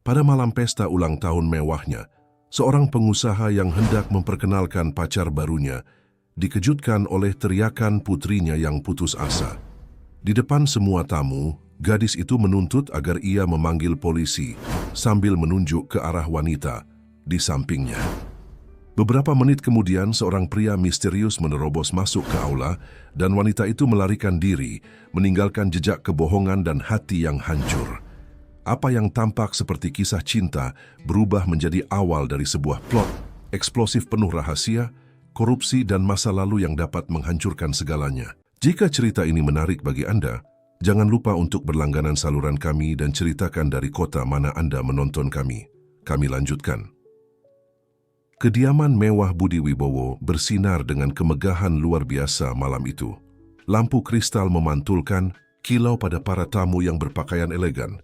Pada malam pesta ulang tahun mewahnya, seorang pengusaha yang hendak memperkenalkan pacar barunya dikejutkan oleh teriakan putrinya yang putus asa. Di depan semua tamu, gadis itu menuntut agar ia memanggil polisi sambil menunjuk ke arah wanita di sampingnya. Beberapa menit kemudian, seorang pria misterius menerobos masuk ke aula dan wanita itu melarikan diri, meninggalkan jejak kebohongan dan hati yang hancur. Apa yang tampak seperti kisah cinta berubah menjadi awal dari sebuah plot eksplosif penuh rahasia, korupsi, dan masa lalu yang dapat menghancurkan segalanya. Jika cerita ini menarik bagi Anda, jangan lupa untuk berlangganan saluran kami dan ceritakan dari kota mana Anda menonton kami. Kami lanjutkan. Kediaman mewah Budi Wibowo bersinar dengan kemegahan luar biasa malam itu. Lampu kristal memantulkan kilau pada para tamu yang berpakaian elegan,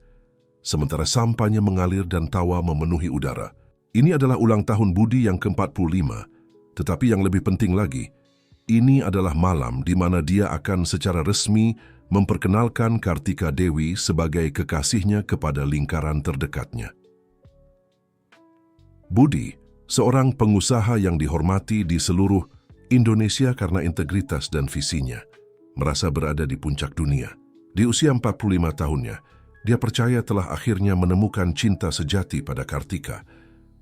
sementara sampahnya mengalir dan tawa memenuhi udara. Ini adalah ulang tahun Budi yang ke-45, tetapi yang lebih penting lagi, ini adalah malam di mana dia akan secara resmi memperkenalkan Kartika Dewi sebagai kekasihnya kepada lingkaran terdekatnya. Budi, seorang pengusaha yang dihormati di seluruh Indonesia karena integritas dan visinya, merasa berada di puncak dunia. Di usia 45 tahunnya, dia percaya telah akhirnya menemukan cinta sejati pada Kartika,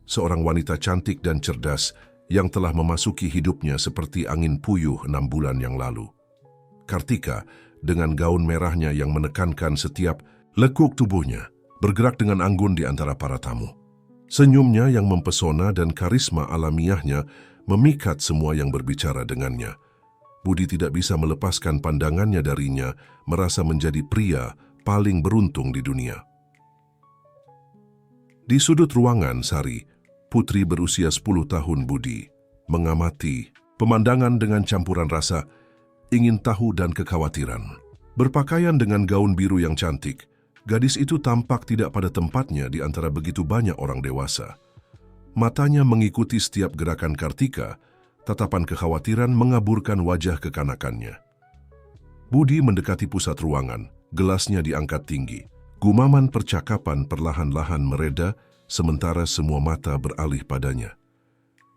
seorang wanita cantik dan cerdas yang telah memasuki hidupnya seperti angin puyuh 6 bulan yang lalu. Kartika, dengan gaun merahnya yang menekankan setiap lekuk tubuhnya, bergerak dengan anggun di antara para tamu. Senyumnya yang mempesona dan karisma alamiahnya memikat semua yang berbicara dengannya. Budi tidak bisa melepaskan pandangannya darinya, merasa menjadi pria paling beruntung di dunia. Di sudut ruangan Sari, putri berusia 10 tahun Budi, mengamati pemandangan dengan campuran rasa, ingin tahu dan kekhawatiran. Berpakaian dengan gaun biru yang cantik, gadis itu tampak tidak pada tempatnya di antara begitu banyak orang dewasa. Matanya mengikuti setiap gerakan Kartika, tatapan kekhawatiran mengaburkan wajah kekanakannya. Budi mendekati pusat ruangan, gelasnya diangkat tinggi. Gumaman percakapan perlahan-lahan mereda, sementara semua mata beralih padanya.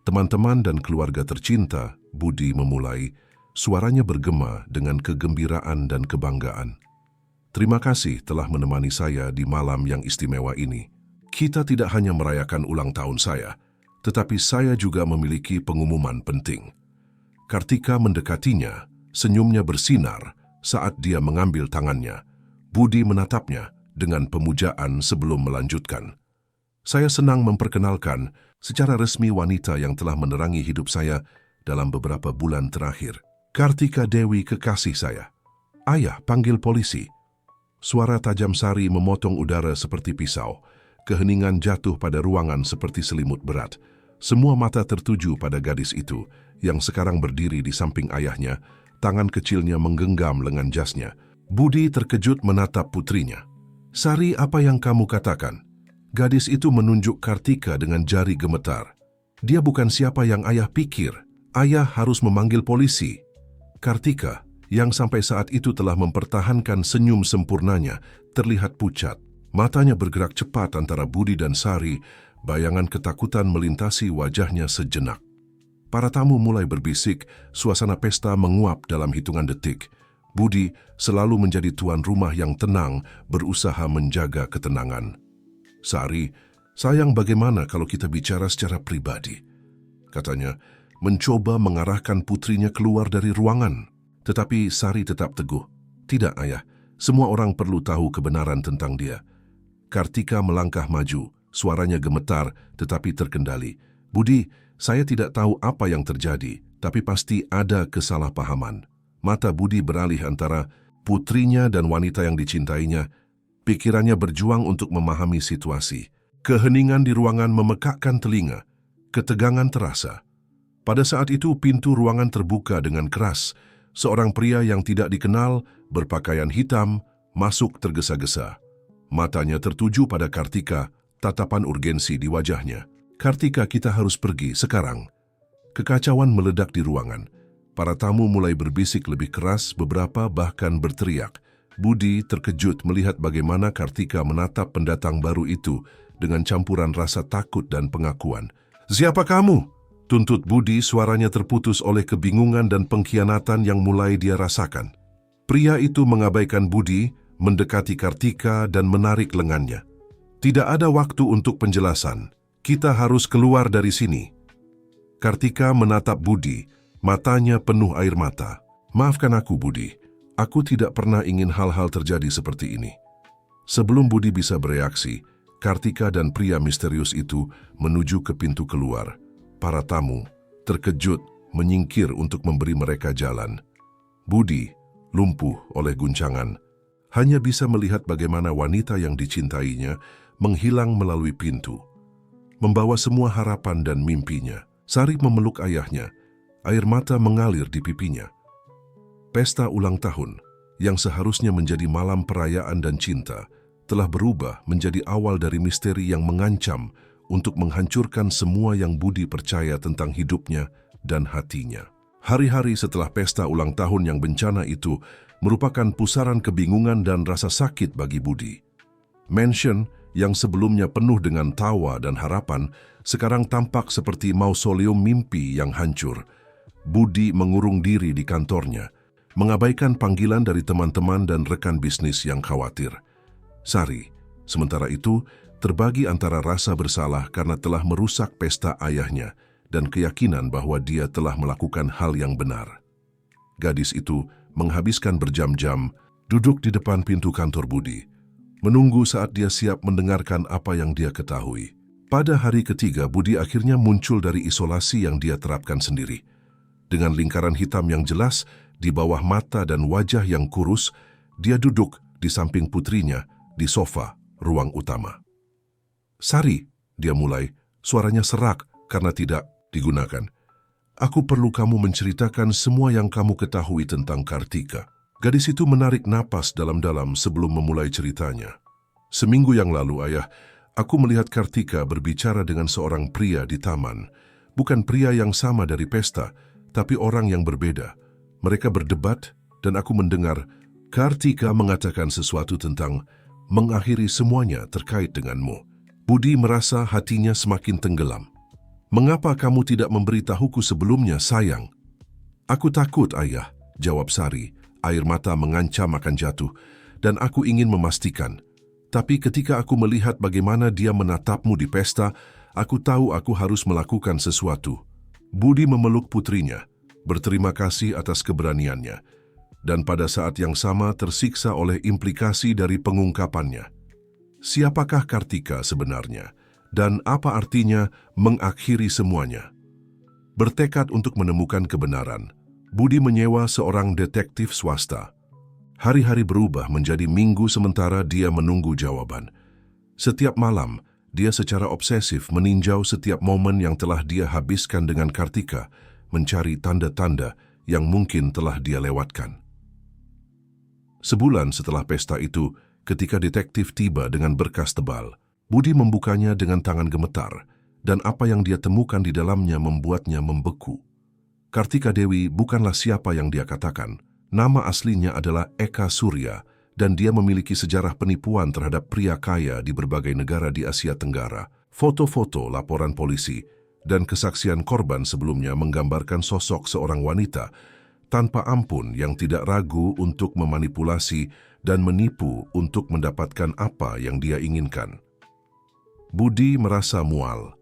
Teman-teman dan keluarga tercinta, Budi memulai, suaranya bergema dengan kegembiraan dan kebanggaan. Terima kasih telah menemani saya di malam yang istimewa ini. Kita tidak hanya merayakan ulang tahun saya, tetapi saya juga memiliki pengumuman penting. Kartika mendekatinya, senyumnya bersinar saat dia mengambil tangannya. Budi menatapnya dengan pemujaan sebelum melanjutkan. Saya senang memperkenalkan secara resmi wanita yang telah menerangi hidup saya dalam beberapa bulan terakhir. Kartika Dewi, kekasih saya. Ayah, panggil polisi. Suara tajam Sari memotong udara seperti pisau. Keheningan jatuh pada ruangan seperti selimut berat. Semua mata tertuju pada gadis itu yang sekarang berdiri di samping ayahnya, tangan kecilnya menggenggam lengan jasnya. Budi terkejut menatap putrinya. Sari, apa yang kamu katakan? Gadis itu menunjuk Kartika dengan jari gemetar. Dia bukan siapa yang ayah pikir. Ayah harus memanggil polisi. Kartika, yang sampai saat itu telah mempertahankan senyum sempurnanya, terlihat pucat. Matanya bergerak cepat antara Budi dan Sari, bayangan ketakutan melintasi wajahnya sejenak. Para tamu mulai berbisik, suasana pesta menguap dalam hitungan detik. Budi selalu menjadi tuan rumah yang tenang, berusaha menjaga ketenangan. Sari, sayang, bagaimana kalau kita bicara secara pribadi? Katanya, mencoba mengarahkan putrinya keluar dari ruangan. Tetapi Sari tetap teguh. Tidak, ayah, semua orang perlu tahu kebenaran tentang dia. Kartika melangkah maju, suaranya gemetar tetapi terkendali. Budi, saya tidak tahu apa yang terjadi, tapi pasti ada kesalahpahaman. Mata Budi beralih antara putrinya dan wanita yang dicintainya. Pikirannya berjuang untuk memahami situasi. Keheningan di ruangan memekakkan telinga. Ketegangan terasa. Pada saat itu pintu ruangan terbuka dengan keras. Seorang pria yang tidak dikenal, berpakaian hitam, masuk tergesa-gesa. Matanya tertuju pada Kartika, tatapan urgensi di wajahnya. Kartika, kita harus pergi sekarang. Kekacauan meledak di ruangan. Para tamu mulai berbisik lebih keras, beberapa bahkan berteriak. Budi terkejut melihat bagaimana Kartika menatap pendatang baru itu dengan campuran rasa takut dan pengakuan. "Siapa kamu?" tuntut Budi, suaranya terputus oleh kebingungan dan pengkhianatan yang mulai dia rasakan. Pria itu mengabaikan Budi, mendekati Kartika dan menarik lengannya. "Tidak ada waktu untuk penjelasan. Kita harus keluar dari sini." Kartika menatap Budi, matanya penuh air mata. "Maafkan aku, Budi. Aku tidak pernah ingin hal-hal terjadi seperti ini." Sebelum Budi bisa bereaksi, Kartika dan pria misterius itu menuju ke pintu keluar. Para tamu, terkejut, menyingkir untuk memberi mereka jalan. Budi, lumpuh oleh guncangan, hanya bisa melihat bagaimana wanita yang dicintainya menghilang melalui pintu, membawa semua harapan dan mimpinya. Sari memeluk ayahnya, air mata mengalir di pipinya. Pesta ulang tahun, yang seharusnya menjadi malam perayaan dan cinta, telah berubah menjadi awal dari misteri yang mengancam untuk menghancurkan semua yang Budi percaya tentang hidupnya dan hatinya. Hari-hari setelah pesta ulang tahun yang bencana itu merupakan pusaran kebingungan dan rasa sakit bagi Budi. Mansion yang sebelumnya penuh dengan tawa dan harapan sekarang tampak seperti mausoleum mimpi yang hancur. Budi mengurung diri di kantornya, mengabaikan panggilan dari teman-teman dan rekan bisnis yang khawatir. Sari, sementara itu, terbagi antara rasa bersalah karena telah merusak pesta ayahnya dan keyakinan bahwa dia telah melakukan hal yang benar. Gadis itu menghabiskan berjam-jam duduk di depan pintu kantor Budi, menunggu saat dia siap mendengarkan apa yang dia ketahui. Pada hari ketiga, Budi akhirnya muncul dari isolasi yang dia terapkan sendiri. Dengan lingkaran hitam yang jelas di bawah mata dan wajah yang kurus, dia duduk di samping putrinya di sofa ruang utama. "Sari," dia mulai, suaranya serak karena tidak digunakan. "Aku perlu kamu menceritakan semua yang kamu ketahui tentang Kartika." Gadis itu menarik napas dalam-dalam sebelum memulai ceritanya. "Seminggu yang lalu, Ayah, aku melihat Kartika berbicara dengan seorang pria di taman. Bukan pria yang sama dari pesta, tapi orang yang berbeda. Mereka berdebat dan aku mendengar Kartika mengatakan sesuatu tentang mengakhiri semuanya terkait denganmu." Budi merasa hatinya semakin tenggelam. "Mengapa kamu tidak memberitahuku sebelumnya, sayang?" "Aku takut, Ayah," jawab Sari. Air mata mengancam akan jatuh, dan aku ingin memastikan. Tapi ketika aku melihat bagaimana dia menatapmu di pesta, aku tahu aku harus melakukan sesuatu. Budi memeluk putrinya, berterima kasih atas keberaniannya, dan pada saat yang sama tersiksa oleh implikasi dari pengungkapannya. Siapakah Kartika sebenarnya, dan apa artinya mengakhiri semuanya? Bertekad untuk menemukan kebenaran, Budi menyewa seorang detektif swasta. Hari-hari berubah menjadi minggu sementara dia menunggu jawaban. Setiap malam, dia secara obsesif meninjau setiap momen yang telah dia habiskan dengan Kartika, mencari tanda-tanda yang mungkin telah dia lewatkan. Sebulan setelah pesta itu, ketika detektif tiba dengan berkas tebal, Budi membukanya dengan tangan gemetar, dan apa yang dia temukan di dalamnya membuatnya membeku. Kartika Dewi bukanlah siapa yang dia katakan. Nama aslinya adalah Eka Surya, dan dia memiliki sejarah penipuan terhadap pria kaya di berbagai negara di Asia Tenggara. Foto-foto, laporan polisi, dan kesaksian korban sebelumnya menggambarkan sosok seorang wanita tanpa ampun yang tidak ragu untuk memanipulasi dan menipu untuk mendapatkan apa yang dia inginkan. Budi merasa mual.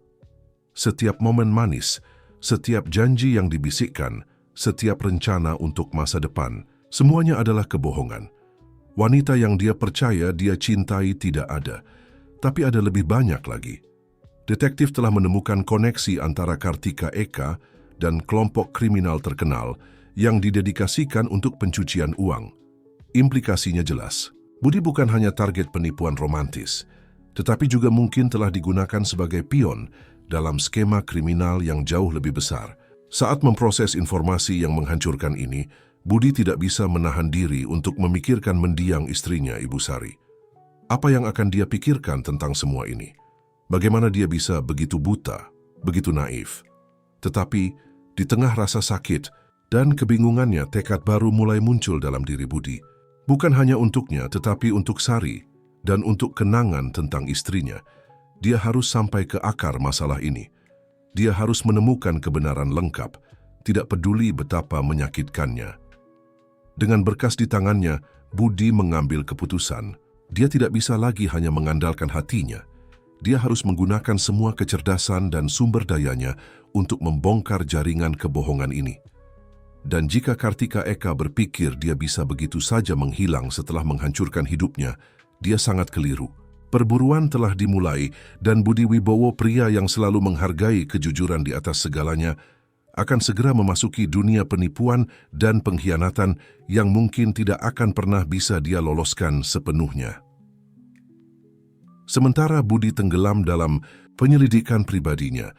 Setiap momen manis, setiap janji yang dibisikkan, setiap rencana untuk masa depan, semuanya adalah kebohongan. Wanita yang dia percaya dia cintai tidak ada, tapi ada lebih banyak lagi. Detektif telah menemukan koneksi antara Kartika Eka dan kelompok kriminal terkenal yang didedikasikan untuk pencucian uang. Implikasinya jelas. Budi bukan hanya target penipuan romantis, tetapi juga mungkin telah digunakan sebagai pion dalam skema kriminal yang jauh lebih besar. Saat memproses informasi yang menghancurkan ini, Budi tidak bisa menahan diri untuk memikirkan mendiang istrinya, Ibu Sari. Apa yang akan dia pikirkan tentang semua ini? Bagaimana dia bisa begitu buta, begitu naif? Tetapi, di tengah rasa sakit dan kebingungannya, tekad baru mulai muncul dalam diri Budi. Bukan hanya untuknya, tetapi untuk Sari dan untuk kenangan tentang istrinya. Dia harus sampai ke akar masalah ini. Dia harus menemukan kebenaran lengkap, tidak peduli betapa menyakitkannya. Dengan berkas di tangannya, Budi mengambil keputusan. Dia tidak bisa lagi hanya mengandalkan hatinya. Dia harus menggunakan semua kecerdasan dan sumber dayanya untuk membongkar jaringan kebohongan ini. Dan jika Kartika Eka berpikir dia bisa begitu saja menghilang setelah menghancurkan hidupnya, dia sangat keliru. Perburuan telah dimulai dan Budi Wibowo, pria yang selalu menghargai kejujuran di atas segalanya, akan segera memasuki dunia penipuan dan pengkhianatan yang mungkin tidak akan pernah bisa dia loloskan sepenuhnya. Sementara Budi tenggelam dalam penyelidikan pribadinya,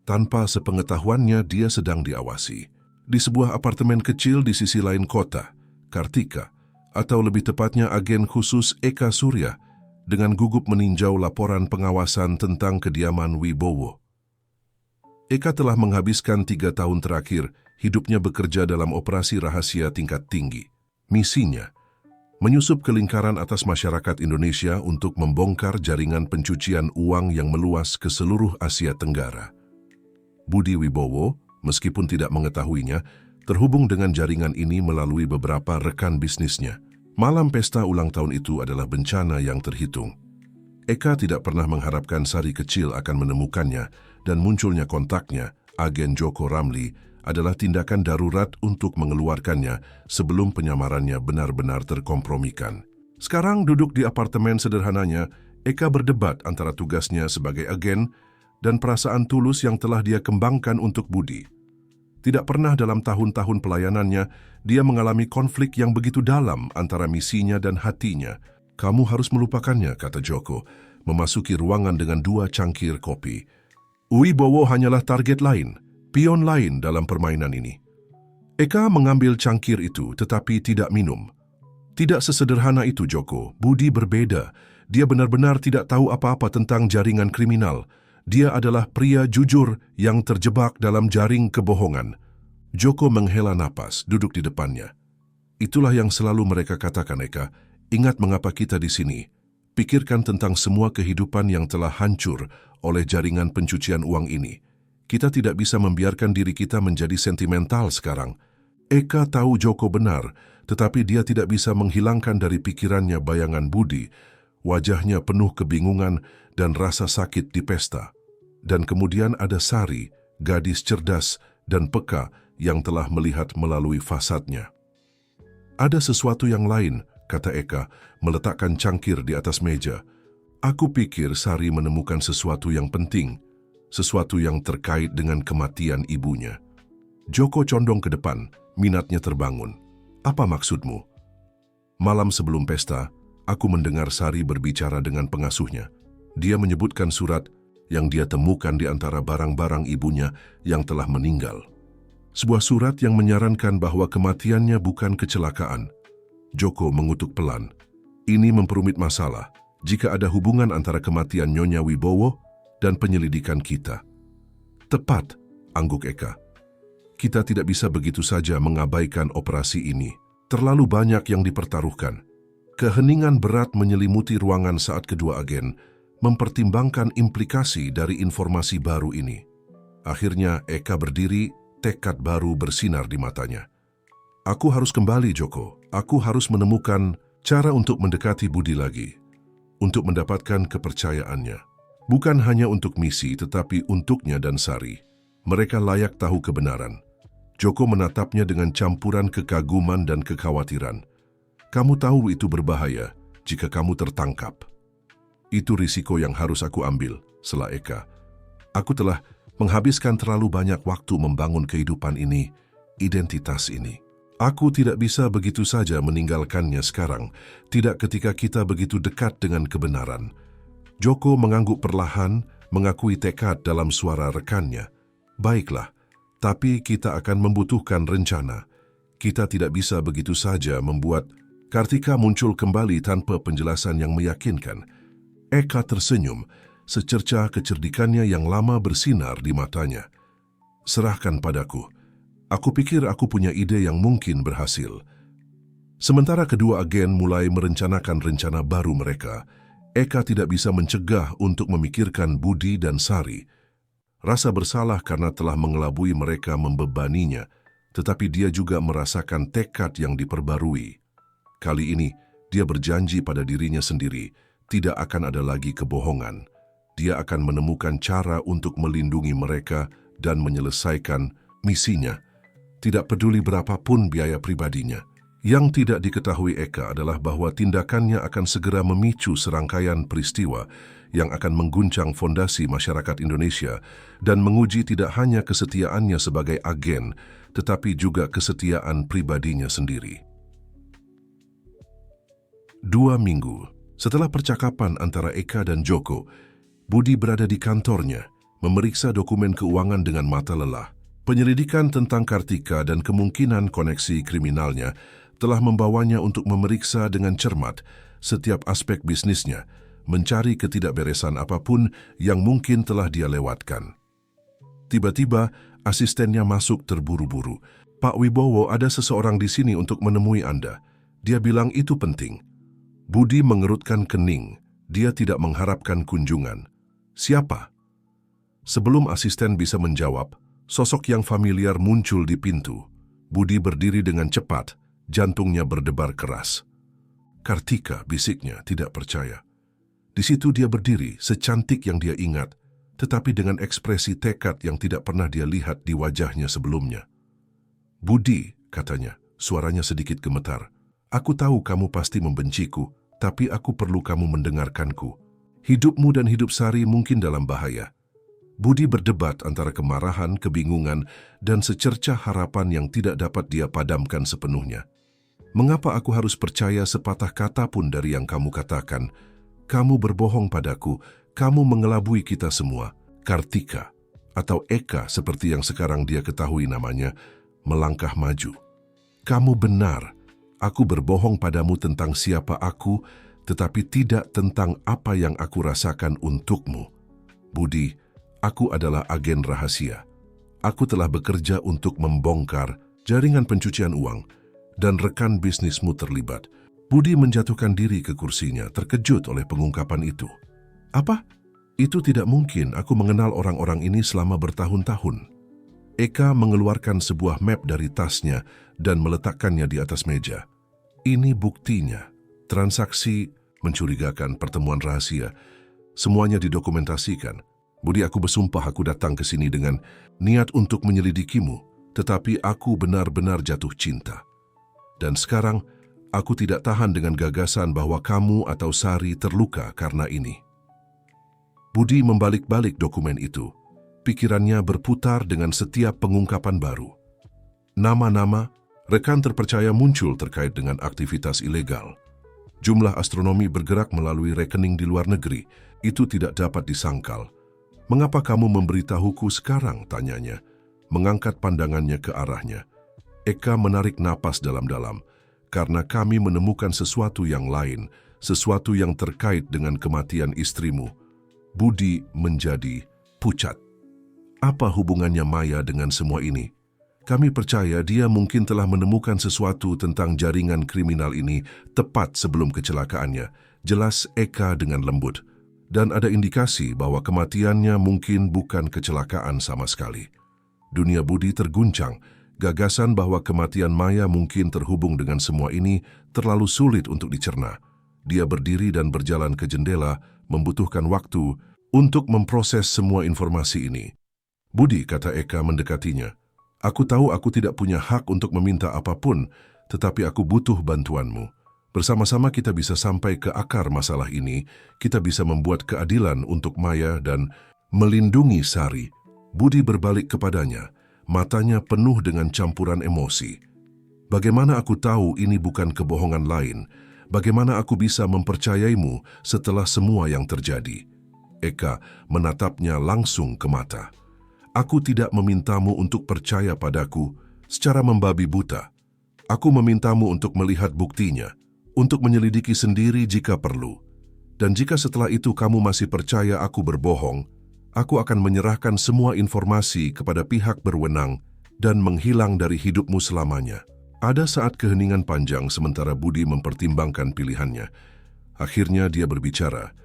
tanpa sepengetahuannya dia sedang diawasi. Di sebuah apartemen kecil di sisi lain kota, Kartika, atau lebih tepatnya agen khusus Eka Surya, dengan gugup meninjau laporan pengawasan tentang kediaman Wibowo. Eka telah menghabiskan 3 tahun terakhir hidupnya bekerja dalam operasi rahasia tingkat tinggi. Misinya, menyusup ke lingkaran atas masyarakat Indonesia untuk membongkar jaringan pencucian uang yang meluas ke seluruh Asia Tenggara. Budi Wibowo, meskipun tidak mengetahuinya, terhubung dengan jaringan ini melalui beberapa rekan bisnisnya. Malam pesta ulang tahun itu adalah bencana yang terhitung. Eka tidak pernah mengharapkan Sari kecil akan menemukannya, dan munculnya kontaknya, agen Joko Ramli, adalah tindakan darurat untuk mengeluarkannya sebelum penyamarannya benar-benar terkompromikan. Sekarang duduk di apartemen sederhananya, Eka berdebat antara tugasnya sebagai agen dan perasaan tulus yang telah dia kembangkan untuk Budi. Tidak pernah dalam tahun-tahun pelayanannya, dia mengalami konflik yang begitu dalam antara misinya dan hatinya. "Kamu harus melupakannya," kata Joko, memasuki ruangan dengan 2 cangkir kopi. "Wibowo hanyalah target lain, pion lain dalam permainan ini." Eka mengambil cangkir itu tetapi tidak minum. Tidak sesederhana itu, Joko. Budi berbeda. Dia benar-benar tidak tahu apa-apa tentang jaringan kriminal. Dia adalah pria jujur yang terjebak dalam jaring kebohongan. Joko menghela napas, duduk di depannya. "Itulah yang selalu mereka katakan, Eka. Ingat mengapa kita di sini. Pikirkan tentang semua kehidupan yang telah hancur oleh jaringan pencucian uang ini. Kita tidak bisa membiarkan diri kita menjadi sentimental sekarang." Eka tahu Joko benar, tetapi dia tidak bisa menghilangkan dari pikirannya bayangan Budi. Wajahnya penuh kebingungan dan rasa sakit di pesta. Dan kemudian ada Sari, gadis cerdas dan peka yang telah melihat melalui fasadnya. "Ada sesuatu yang lain," kata Eka, meletakkan cangkir di atas meja. "Aku pikir Sari menemukan sesuatu yang penting, sesuatu yang terkait dengan kematian ibunya." Joko condong ke depan, minatnya terbangun. "Apa maksudmu?" "Malam sebelum pesta, aku mendengar Sari berbicara dengan pengasuhnya. Dia menyebutkan surat yang dia temukan di antara barang-barang ibunya yang telah meninggal. Sebuah surat yang menyarankan bahwa kematiannya bukan kecelakaan." Joko mengutuk pelan. "Ini memperumit masalah jika ada hubungan antara kematian Nyonya Wibowo dan penyelidikan kita." "Tepat," angguk Eka. "Kita tidak bisa begitu saja mengabaikan operasi ini. Terlalu banyak yang dipertaruhkan." Keheningan berat menyelimuti ruangan saat kedua agen mempertimbangkan implikasi dari informasi baru ini. Akhirnya Eka berdiri, tekad baru bersinar di matanya. "Aku harus kembali, Joko. Aku harus menemukan cara untuk mendekati Budi lagi. Untuk mendapatkan kepercayaannya. Bukan hanya untuk misi, tetapi untuknya dan Sari. Mereka layak tahu kebenaran." Joko menatapnya dengan campuran kekaguman dan kekhawatiran. "Kamu tahu itu berbahaya jika kamu tertangkap." "Itu risiko yang harus aku ambil," sela Eka. "Aku telah menghabiskan terlalu banyak waktu membangun kehidupan ini, identitas ini. Aku tidak bisa begitu saja meninggalkannya sekarang, tidak ketika kita begitu dekat dengan kebenaran." Joko mengangguk perlahan, mengakui tekad dalam suara rekannya. "Baiklah, tapi kita akan membutuhkan rencana. Kita tidak bisa begitu saja membuat..." Kartika muncul kembali tanpa penjelasan yang meyakinkan. Eka tersenyum, secerca kecerdikannya yang lama bersinar di matanya. "Serahkan padaku. Aku pikir aku punya ide yang mungkin berhasil." Sementara kedua agen mulai merencanakan rencana baru mereka, Eka tidak bisa mencegah untuk memikirkan Budi dan Sari. Rasa bersalah karena telah mengelabui mereka membebaninya, tetapi dia juga merasakan tekad yang diperbarui. Kali ini, dia berjanji pada dirinya sendiri, tidak akan ada lagi kebohongan. Dia akan menemukan cara untuk melindungi mereka dan menyelesaikan misinya, tidak peduli berapapun biaya pribadinya. Yang tidak diketahui Eka adalah bahwa tindakannya akan segera memicu serangkaian peristiwa yang akan mengguncang fondasi masyarakat Indonesia dan menguji tidak hanya kesetiaannya sebagai agen, tetapi juga kesetiaan pribadinya sendiri. 2 minggu setelah percakapan antara Eka dan Joko, Budi berada di kantornya, memeriksa dokumen keuangan dengan mata lelah. Penyelidikan tentang Kartika dan kemungkinan koneksi kriminalnya telah membawanya untuk memeriksa dengan cermat setiap aspek bisnisnya, mencari ketidakberesan apapun yang mungkin telah dia lewatkan. Tiba-tiba, asistennya masuk terburu-buru. "Pak Wibowo, ada seseorang di sini untuk menemui Anda." Dia bilang itu penting. Budi mengerutkan kening. Dia tidak mengharapkan kunjungan. "Siapa?" Sebelum asisten bisa menjawab, sosok yang familiar muncul di pintu. Budi berdiri dengan cepat, jantungnya berdebar keras. "Kartika," bisiknya, tidak percaya. Di situ dia berdiri, secantik yang dia ingat, tetapi dengan ekspresi tekad yang tidak pernah dia lihat di wajahnya sebelumnya. "Budi," katanya, suaranya sedikit gemetar. "Aku tahu kamu pasti membenciku, tapi aku perlu kamu mendengarkanku. Hidupmu dan hidup Sari mungkin dalam bahaya." Budi berdebat antara kemarahan, kebingungan, dan secercah harapan yang tidak dapat dia padamkan sepenuhnya. "Mengapa aku harus percaya sepatah kata pun dari yang kamu katakan? Kamu berbohong padaku, kamu mengelabui kita semua." Kartika, atau Eka seperti yang sekarang dia ketahui namanya, melangkah maju. "Kamu benar, aku berbohong padamu tentang siapa aku, tetapi tidak tentang apa yang aku rasakan untukmu. Budi, aku adalah agen rahasia. Aku telah bekerja untuk membongkar jaringan pencucian uang, dan rekan bisnismu terlibat." Budi menjatuhkan diri ke kursinya, terkejut oleh pengungkapan itu. "Apa? Itu tidak mungkin, aku mengenal orang-orang ini selama bertahun-tahun." Eka mengeluarkan sebuah map dari tasnya dan meletakkannya di atas meja. "Ini buktinya. Transaksi mencurigakan, pertemuan rahasia. Semuanya didokumentasikan. Budi, aku bersumpah aku datang ke sini dengan niat untuk menyelidikimu, tetapi aku benar-benar jatuh cinta. Dan sekarang, aku tidak tahan dengan gagasan bahwa kamu atau Sari terluka karena ini." Budi membalik-balik dokumen itu. Pikirannya berputar dengan setiap pengungkapan baru. Nama-nama, rekan terpercaya muncul terkait dengan aktivitas ilegal. Jumlah astronomi bergerak melalui rekening di luar negeri. Itu tidak dapat disangkal. "Mengapa kamu memberitahuku sekarang?" tanyanya, mengangkat pandangannya ke arahnya. Eka menarik napas dalam-dalam. "Karena kami menemukan sesuatu yang lain, sesuatu yang terkait dengan kematian istrimu." Budi menjadi pucat. "Apa hubungannya Maya dengan semua ini? Kami percaya dia mungkin telah menemukan sesuatu tentang jaringan kriminal ini tepat sebelum kecelakaannya," jelas Eka dengan lembut. "Dan ada indikasi bahwa kematiannya mungkin bukan kecelakaan sama sekali." Dunia Budi terguncang. Gagasan bahwa kematian Maya mungkin terhubung dengan semua ini terlalu sulit untuk dicerna. Dia berdiri dan berjalan ke jendela, membutuhkan waktu untuk memproses semua informasi ini. "Budi," kata Eka mendekatinya, "aku tahu aku tidak punya hak untuk meminta apapun, tetapi aku butuh bantuanmu. Bersama-sama kita bisa sampai ke akar masalah ini, kita bisa membuat keadilan untuk Maya dan melindungi Sari." Budi berbalik kepadanya, matanya penuh dengan campuran emosi. "Bagaimana aku tahu ini bukan kebohongan lain? Bagaimana aku bisa mempercayaimu setelah semua yang terjadi?" Eka menatapnya langsung ke mata. "Aku tidak memintamu untuk percaya padaku secara membabi buta. Aku memintamu untuk melihat buktinya, untuk menyelidiki sendiri jika perlu. Dan jika setelah itu kamu masih percaya aku berbohong, aku akan menyerahkan semua informasi kepada pihak berwenang dan menghilang dari hidupmu selamanya." Ada saat keheningan panjang sementara Budi mempertimbangkan pilihannya. Akhirnya dia berbicara,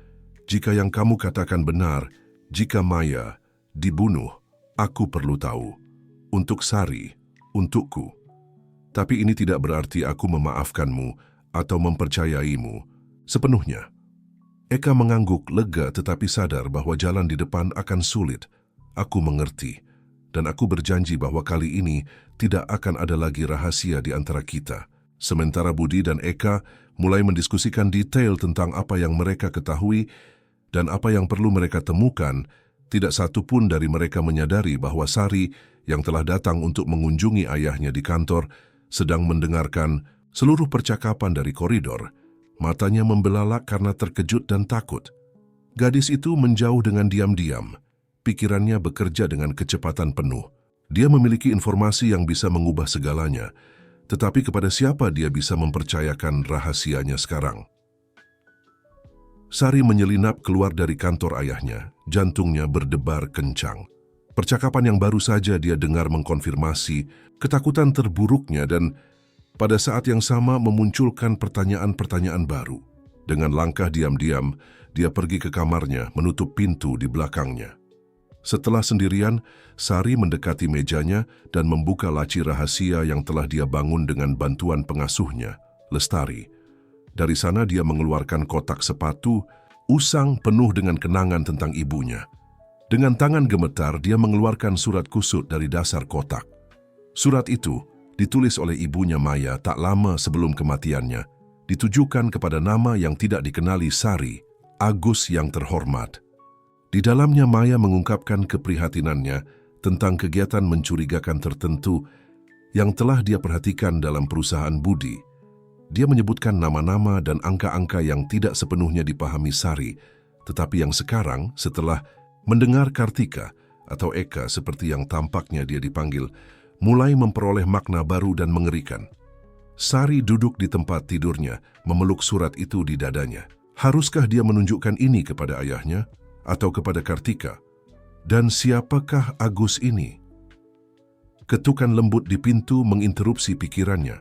Jika yang kamu katakan benar, jika Maya dibunuh, aku perlu tahu. Untuk Sari, untukku. Tapi ini tidak berarti aku memaafkanmu atau mempercayaimu sepenuhnya. Eka mengangguk lega tetapi sadar bahwa jalan di depan akan sulit. Aku mengerti, dan aku berjanji bahwa kali ini tidak akan ada lagi rahasia di antara kita. Sementara Budi dan Eka mulai mendiskusikan detail tentang apa yang mereka ketahui dan apa yang perlu mereka temukan, tidak satu pun dari mereka menyadari bahwa Sari yang telah datang untuk mengunjungi ayahnya di kantor sedang mendengarkan seluruh percakapan dari koridor. Matanya membelalak karena terkejut dan takut. Gadis itu menjauh dengan diam-diam. Pikirannya bekerja dengan kecepatan penuh. Dia memiliki informasi yang bisa mengubah segalanya, tetapi kepada siapa dia bisa mempercayakan rahasianya sekarang? Sari menyelinap keluar dari kantor ayahnya, jantungnya berdebar kencang. Percakapan yang baru saja dia dengar mengkonfirmasi ketakutan terburuknya dan pada saat yang sama memunculkan pertanyaan-pertanyaan baru. Dengan langkah diam-diam, dia pergi ke kamarnya, menutup pintu di belakangnya. Setelah sendirian, Sari mendekati mejanya dan membuka laci rahasia yang telah dia bangun dengan bantuan pengasuhnya, Lestari. Dari sana dia mengeluarkan kotak sepatu, usang penuh dengan kenangan tentang ibunya. Dengan tangan gemetar, dia mengeluarkan surat kusut dari dasar kotak. Surat itu ditulis oleh ibunya Maya tak lama sebelum kematiannya, ditujukan kepada nama yang tidak dikenali Sari, Agus yang terhormat. Di dalamnya Maya mengungkapkan keprihatinannya tentang kegiatan mencurigakan tertentu yang telah dia perhatikan dalam perusahaan Budi. Dia menyebutkan nama-nama dan angka-angka yang tidak sepenuhnya dipahami Sari, tetapi yang sekarang setelah mendengar Kartika atau Eka seperti yang tampaknya dia dipanggil, mulai memperoleh makna baru dan mengerikan. Sari duduk di tempat tidurnya, memeluk surat itu di dadanya. Haruskah dia menunjukkan ini kepada ayahnya atau kepada Kartika? Dan siapakah Agus ini? Ketukan lembut di pintu menginterupsi pikirannya.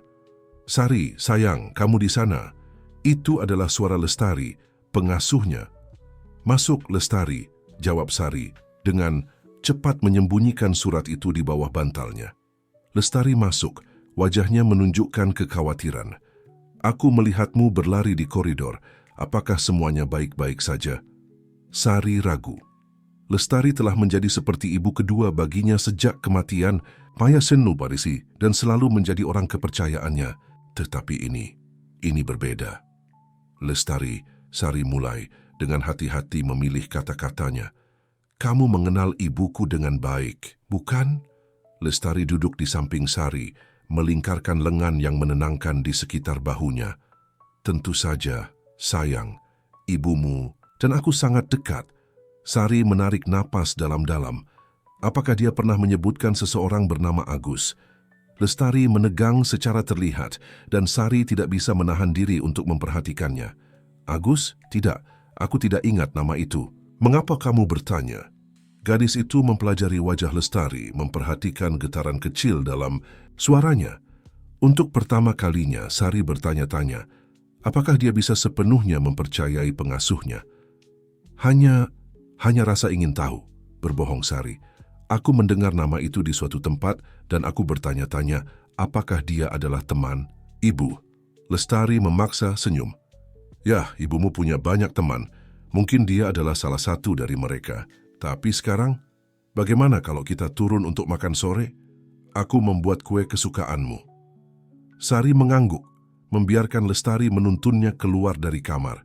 Sari, sayang, kamu di sana. Itu adalah suara Lestari, pengasuhnya. Masuk, Lestari, jawab Sari, dengan cepat menyembunyikan surat itu di bawah bantalnya. Lestari masuk, wajahnya menunjukkan kekhawatiran. Aku melihatmu berlari di koridor. Apakah semuanya baik-baik saja? Sari ragu. Lestari telah menjadi seperti ibu kedua baginya sejak kematian Maya Sennuparisi dan selalu menjadi orang kepercayaannya. Tetapi ini berbeda. Lestari, Sari mulai dengan hati-hati memilih kata-katanya. Kamu mengenal ibuku dengan baik, bukan? Lestari duduk di samping Sari, melingkarkan lengan yang menenangkan di sekitar bahunya. Tentu saja, sayang, ibumu dan aku sangat dekat. Sari menarik napas dalam-dalam. Apakah dia pernah menyebutkan seseorang bernama Agus? Lestari menegang secara terlihat dan Sari tidak bisa menahan diri untuk memperhatikannya. Agus? Tidak, aku tidak ingat nama itu. Mengapa kamu bertanya? Gadis itu mempelajari wajah Lestari, memperhatikan getaran kecil dalam suaranya. Untuk pertama kalinya, Sari bertanya-tanya, apakah dia bisa sepenuhnya mempercayai pengasuhnya? Hanya rasa ingin tahu, berbohong Sari. Aku mendengar nama itu di suatu tempat dan aku bertanya-tanya, apakah dia adalah teman, ibu? Lestari memaksa senyum. Ya, ibumu punya banyak teman. Mungkin dia adalah salah satu dari mereka. Tapi sekarang, bagaimana kalau kita turun untuk makan sore? Aku membuat kue kesukaanmu. Sari mengangguk, membiarkan Lestari menuntunnya keluar dari kamar.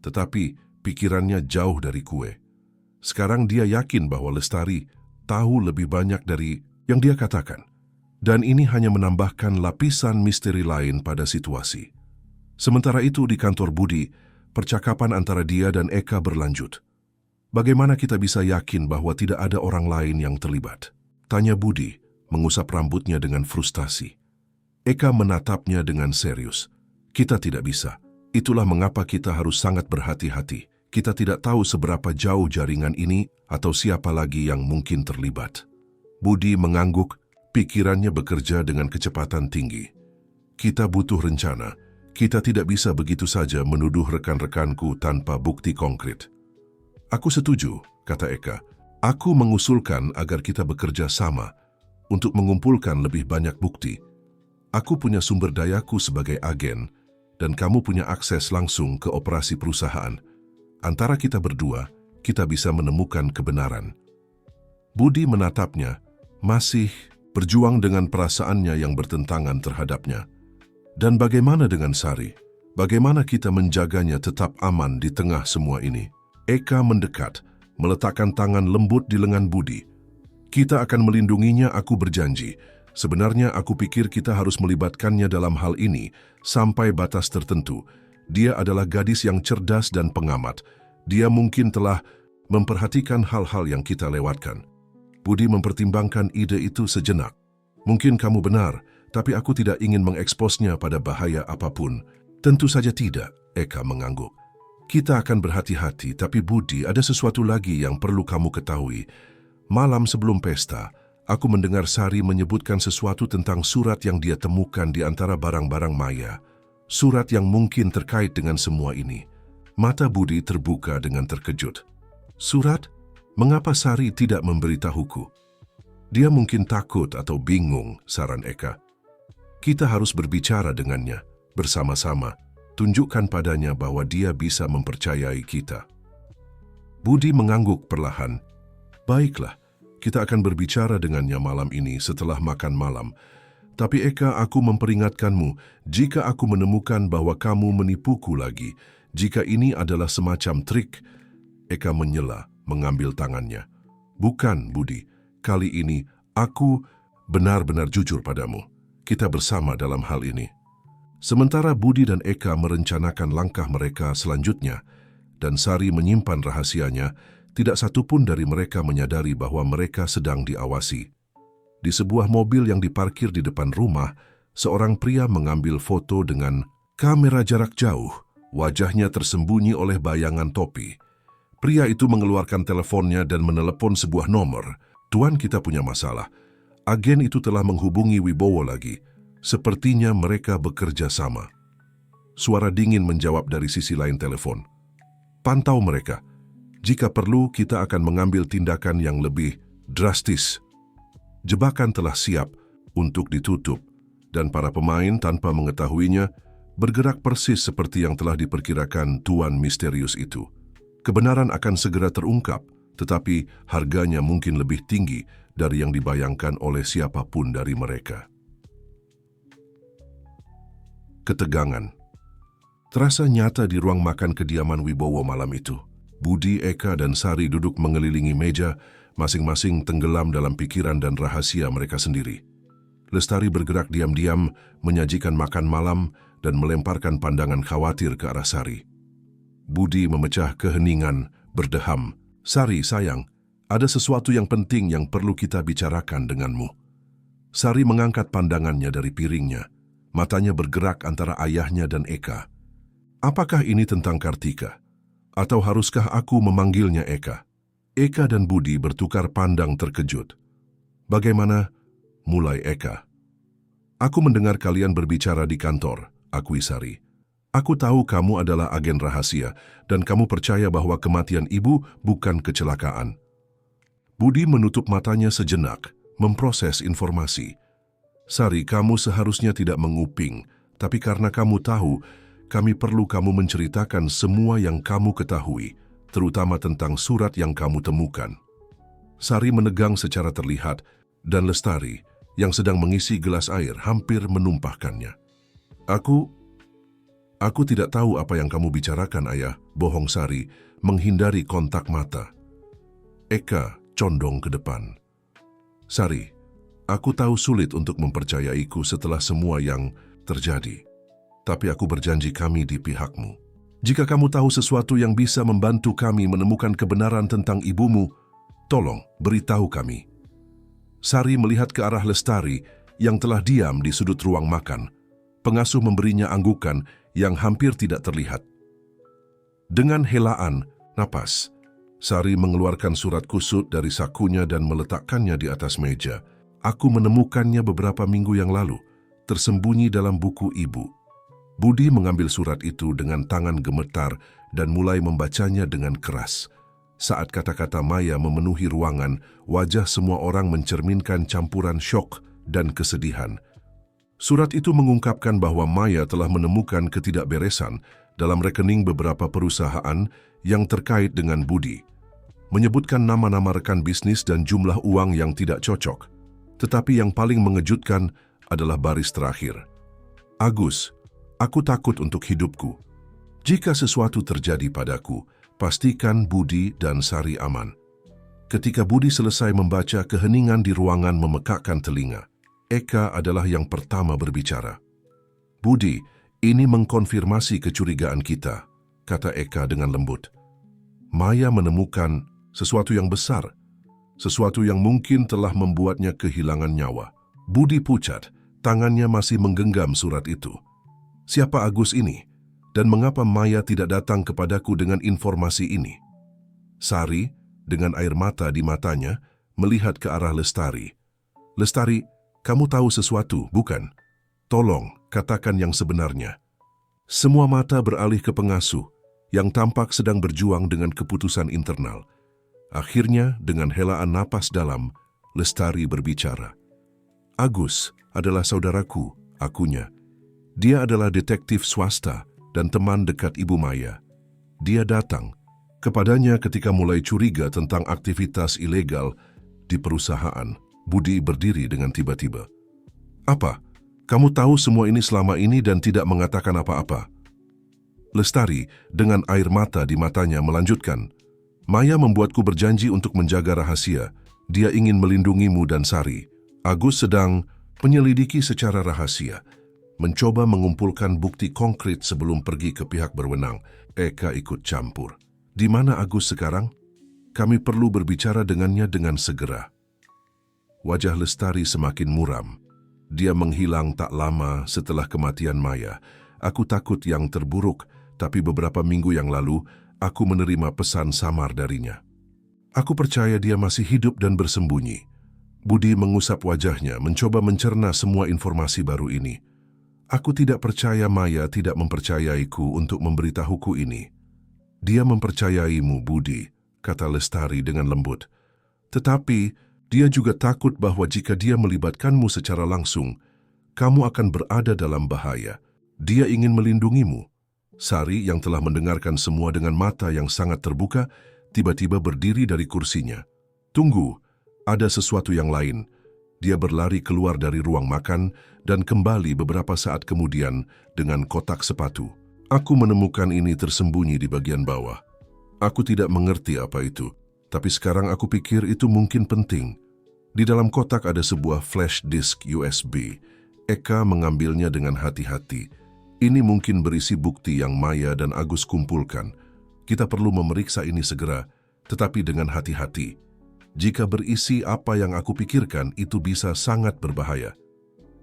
Tetapi pikirannya jauh dari kue. Sekarang dia yakin bahwa Lestari tahu lebih banyak dari yang dia katakan. Dan ini hanya menambahkan lapisan misteri lain pada situasi. Sementara itu di kantor Budi, percakapan antara dia dan Eka berlanjut. Bagaimana kita bisa yakin bahwa tidak ada orang lain yang terlibat? Tanya Budi, mengusap rambutnya dengan frustasi. Eka menatapnya dengan serius. Kita tidak bisa. Itulah mengapa kita harus sangat berhati-hati. Kita tidak tahu seberapa jauh jaringan ini atau siapa lagi yang mungkin terlibat. Budi mengangguk, pikirannya bekerja dengan kecepatan tinggi. Kita butuh rencana. Kita tidak bisa begitu saja menuduh rekan-rekanku tanpa bukti konkret. Aku setuju, kata Eka. Aku mengusulkan agar kita bekerja sama untuk mengumpulkan lebih banyak bukti. Aku punya sumber dayaku sebagai agen, dan kamu punya akses langsung ke operasi perusahaan. Antara kita berdua, kita bisa menemukan kebenaran. Budi menatapnya, masih berjuang dengan perasaannya yang bertentangan terhadapnya. Dan bagaimana dengan Sari? Bagaimana kita menjaganya tetap aman di tengah semua ini? Eka mendekat, meletakkan tangan lembut di lengan Budi. Kita akan melindunginya, aku berjanji. Sebenarnya aku pikir kita harus melibatkannya dalam hal ini sampai batas tertentu. Dia adalah gadis yang cerdas dan pengamat. Dia mungkin telah memperhatikan hal-hal yang kita lewatkan. Budi mempertimbangkan ide itu sejenak. Mungkin kamu benar, tapi aku tidak ingin mengeksposnya pada bahaya apapun. Tentu saja tidak, Eka mengangguk. Kita akan berhati-hati, tapi Budi, ada sesuatu lagi yang perlu kamu ketahui. Malam sebelum pesta, aku mendengar Sari menyebutkan sesuatu tentang surat yang dia temukan di antara barang-barang Maya. Surat yang mungkin terkait dengan semua ini. Mata Budi terbuka dengan terkejut. Surat? Mengapa Sari tidak memberitahuku? Dia mungkin takut atau bingung, saran Eka. Kita harus berbicara dengannya, bersama-sama. Tunjukkan padanya bahwa dia bisa mempercayai kita. Budi mengangguk perlahan. Baiklah. Kita akan berbicara dengannya malam ini setelah makan malam. Tapi Eka, aku memperingatkanmu, jika aku menemukan bahwa kamu menipuku lagi, jika ini adalah semacam trik. Eka menyela, mengambil tangannya. Bukan, Budi. Kali ini, aku benar-benar jujur padamu. Kita bersama dalam hal ini. Sementara Budi dan Eka merencanakan langkah mereka selanjutnya, dan Sari menyimpan rahasianya, tidak satu pun dari mereka menyadari bahwa mereka sedang diawasi. Di sebuah mobil yang diparkir di depan rumah, seorang pria mengambil foto dengan kamera jarak jauh. Wajahnya tersembunyi oleh bayangan topi. Pria itu mengeluarkan teleponnya dan menelepon sebuah nomor. Tuan, kita punya masalah. Agen itu telah menghubungi Wibowo lagi. Sepertinya mereka bekerja sama. Suara dingin menjawab dari sisi lain telepon. Pantau mereka. Jika perlu, kita akan mengambil tindakan yang lebih drastis. Jebakan telah siap untuk ditutup, dan para pemain tanpa mengetahuinya bergerak persis seperti yang telah diperkirakan Tuan misterius itu. Kebenaran akan segera terungkap, tetapi harganya mungkin lebih tinggi dari yang dibayangkan oleh siapapun dari mereka. Ketegangan terasa nyata di ruang makan kediaman Wibowo malam itu. Budi, Eka, dan Sari duduk mengelilingi meja, masing-masing tenggelam dalam pikiran dan rahasia mereka sendiri. Lestari bergerak diam-diam, menyajikan makan malam, dan melemparkan pandangan khawatir ke arah Sari. Budi memecah keheningan, berdeham. Sari, sayang, ada sesuatu yang penting yang perlu kita bicarakan denganmu. Sari mengangkat pandangannya dari piringnya. Matanya bergerak antara ayahnya dan Eka. Apakah ini tentang Kartika? Atau haruskah aku memanggilnya Eka? Eka dan Budi bertukar pandang terkejut. Bagaimana? Mulai Eka. Aku mendengar kalian berbicara di kantor, akui Sari. Aku tahu kamu adalah agen rahasia dan kamu percaya bahwa kematian ibu bukan kecelakaan. Budi menutup matanya sejenak, memproses informasi. Sari, kamu seharusnya tidak menguping, tapi karena kamu tahu, kami perlu kamu menceritakan semua yang kamu ketahui, terutama tentang surat yang kamu temukan. Sari menegang secara terlihat, dan Lestari, yang sedang mengisi gelas air, hampir menumpahkannya. Aku tidak tahu apa yang kamu bicarakan, ayah, bohong Sari, menghindari kontak mata. Eka condong ke depan. Sari, aku tahu sulit untuk mempercayaiku setelah semua yang terjadi. Tapi aku berjanji kami di pihakmu. Jika kamu tahu sesuatu yang bisa membantu kami menemukan kebenaran tentang ibumu, tolong beritahu kami. Sari melihat ke arah Lestari yang telah diam di sudut ruang makan. Pengasuh memberinya anggukan yang hampir tidak terlihat. Dengan helaan napas, Sari mengeluarkan surat kusut dari sakunya dan meletakkannya di atas meja. Aku menemukannya beberapa minggu yang lalu, tersembunyi dalam buku ibu. Budi mengambil surat itu dengan tangan gemetar dan mulai membacanya dengan keras. Saat kata-kata Maya memenuhi ruangan, wajah semua orang mencerminkan campuran syok dan kesedihan. Surat itu mengungkapkan bahwa Maya telah menemukan ketidakberesan dalam rekening beberapa perusahaan yang terkait dengan Budi, menyebutkan nama-nama rekan bisnis dan jumlah uang yang tidak cocok. Tetapi yang paling mengejutkan adalah baris terakhir. Agus, aku takut untuk hidupku. Jika sesuatu terjadi padaku, pastikan Budi dan Sari aman. Ketika Budi selesai membaca, keheningan di ruangan memekakkan telinga. Eka adalah yang pertama berbicara. Budi, ini mengkonfirmasi kecurigaan kita, kata Eka dengan lembut. Maya menemukan sesuatu yang besar, sesuatu yang mungkin telah membuatnya kehilangan nyawa. Budi pucat, tangannya masih menggenggam surat itu. Siapa Agus ini? Dan mengapa Maya tidak datang kepadaku dengan informasi ini? Sari, dengan air mata di matanya, melihat ke arah Lestari. Lestari, kamu tahu sesuatu, bukan? Tolong, katakan yang sebenarnya. Semua mata beralih ke pengasuh, yang tampak sedang berjuang dengan keputusan internal. Akhirnya, dengan helaan napas dalam, Lestari berbicara. Agus adalah saudaraku, akunya. Dia adalah detektif swasta dan teman dekat Ibu Maya. Dia datang kepadanya ketika mulai curiga tentang aktivitas ilegal di perusahaan. Budi berdiri dengan tiba-tiba. Apa? Kamu tahu semua ini selama ini dan tidak mengatakan apa-apa? Lestari dengan air mata di matanya melanjutkan. Maya membuatku berjanji untuk menjaga rahasia. Dia ingin melindungimu dan Sari. Agus sedang menyelidiki secara rahasia, mencoba mengumpulkan bukti konkret sebelum pergi ke pihak berwenang. Eka ikut campur. Di mana Agus sekarang? Kami perlu berbicara dengannya dengan segera. Wajah Lestari semakin muram. Dia menghilang tak lama setelah kematian Maya. Aku takut yang terburuk, tapi beberapa minggu yang lalu, aku menerima pesan samar darinya. Aku percaya dia masih hidup dan bersembunyi. Budi mengusap wajahnya, mencoba mencerna semua informasi baru ini. Aku tidak percaya Maya tidak mempercayaiku untuk memberitahuku ini. Dia mempercayaimu, Budi, kata Lestari dengan lembut. Tetapi, dia juga takut bahwa jika dia melibatkanmu secara langsung, kamu akan berada dalam bahaya. Dia ingin melindungimu. Sari yang telah mendengarkan semua dengan mata yang sangat terbuka, tiba-tiba berdiri dari kursinya. Tunggu, ada sesuatu yang lain. Dia berlari keluar dari ruang makan dan kembali beberapa saat kemudian dengan kotak sepatu. Aku menemukan ini tersembunyi di bagian bawah. Aku tidak mengerti apa itu, tapi sekarang aku pikir itu mungkin penting. Di dalam kotak ada sebuah flash disk USB. Eka mengambilnya dengan hati-hati. Ini mungkin berisi bukti yang Maya dan Agus kumpulkan. Kita perlu memeriksa ini segera, tetapi dengan hati-hati. Jika berisi apa yang aku pikirkan, itu bisa sangat berbahaya.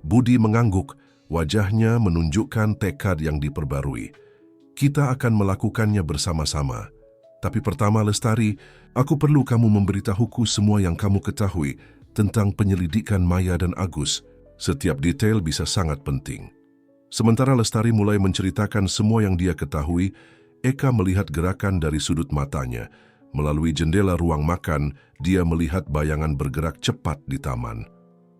Budi mengangguk, wajahnya menunjukkan tekad yang diperbarui. Kita akan melakukannya bersama-sama. Tapi pertama, Lestari, aku perlu kamu memberitahuku semua yang kamu ketahui tentang penyelidikan Maya dan Agus. Setiap detail bisa sangat penting. Sementara Lestari mulai menceritakan semua yang dia ketahui, Eka melihat gerakan dari sudut matanya. Melalui jendela ruang makan, dia melihat bayangan bergerak cepat di taman.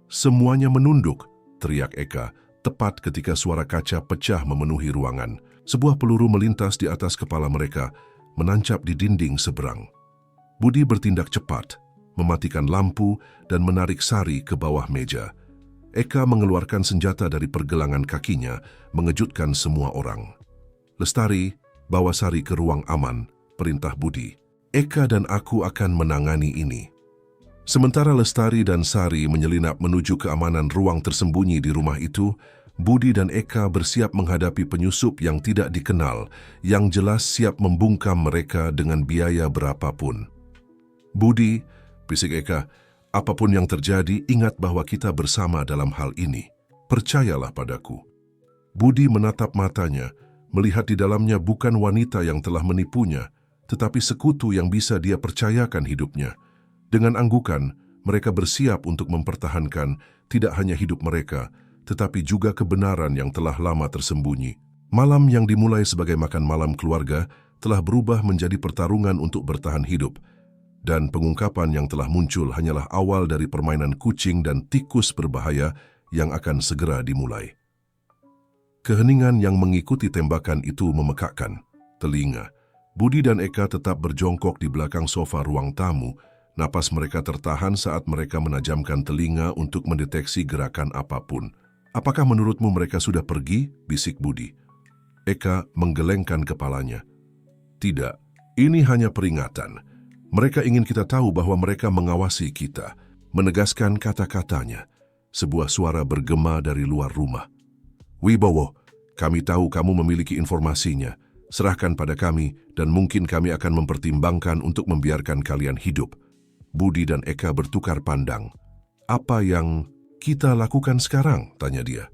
Semuanya menunduk, teriak Eka, tepat ketika suara kaca pecah memenuhi ruangan. Sebuah peluru melintas di atas kepala mereka, menancap di dinding seberang. Budi bertindak cepat, mematikan lampu dan menarik Sari ke bawah meja. Eka mengeluarkan senjata dari pergelangan kakinya, mengejutkan semua orang. Lestari, bawa Sari ke ruang aman, perintah Budi. Eka dan aku akan menangani ini. Sementara Lestari dan Sari menyelinap menuju keamanan ruang tersembunyi di rumah itu, Budi dan Eka bersiap menghadapi penyusup yang tidak dikenal, yang jelas siap membungkam mereka dengan biaya berapapun. Budi, bisik Eka, apapun yang terjadi, ingat bahwa kita bersama dalam hal ini. Percayalah padaku. Budi menatap matanya, melihat di dalamnya bukan wanita yang telah menipunya, tetapi sekutu yang bisa dia percayakan hidupnya. Dengan anggukan, mereka bersiap untuk mempertahankan tidak hanya hidup mereka, tetapi juga kebenaran yang telah lama tersembunyi. Malam yang dimulai sebagai makan malam keluarga telah berubah menjadi pertarungan untuk bertahan hidup. dan pengungkapan yang telah muncul hanyalah awal dari permainan kucing dan tikus berbahaya yang akan segera dimulai. Keheningan yang mengikuti tembakan itu memekakkan telinga. Budi dan Eka tetap berjongkok di belakang sofa ruang tamu. Napas mereka tertahan saat mereka menajamkan telinga untuk mendeteksi gerakan apapun. "Apakah menurutmu mereka sudah pergi?" bisik Budi. Eka menggelengkan kepalanya. "Tidak, ini hanya peringatan. Mereka ingin kita tahu bahwa mereka mengawasi kita," menegaskan kata-katanya. Sebuah suara bergema dari luar rumah. "Wibowo, kami tahu kamu memiliki informasinya. Serahkan pada kami dan mungkin kami akan mempertimbangkan untuk membiarkan kalian hidup." Budi dan Eka bertukar pandang. "Apa yang kita lakukan sekarang?" tanya dia.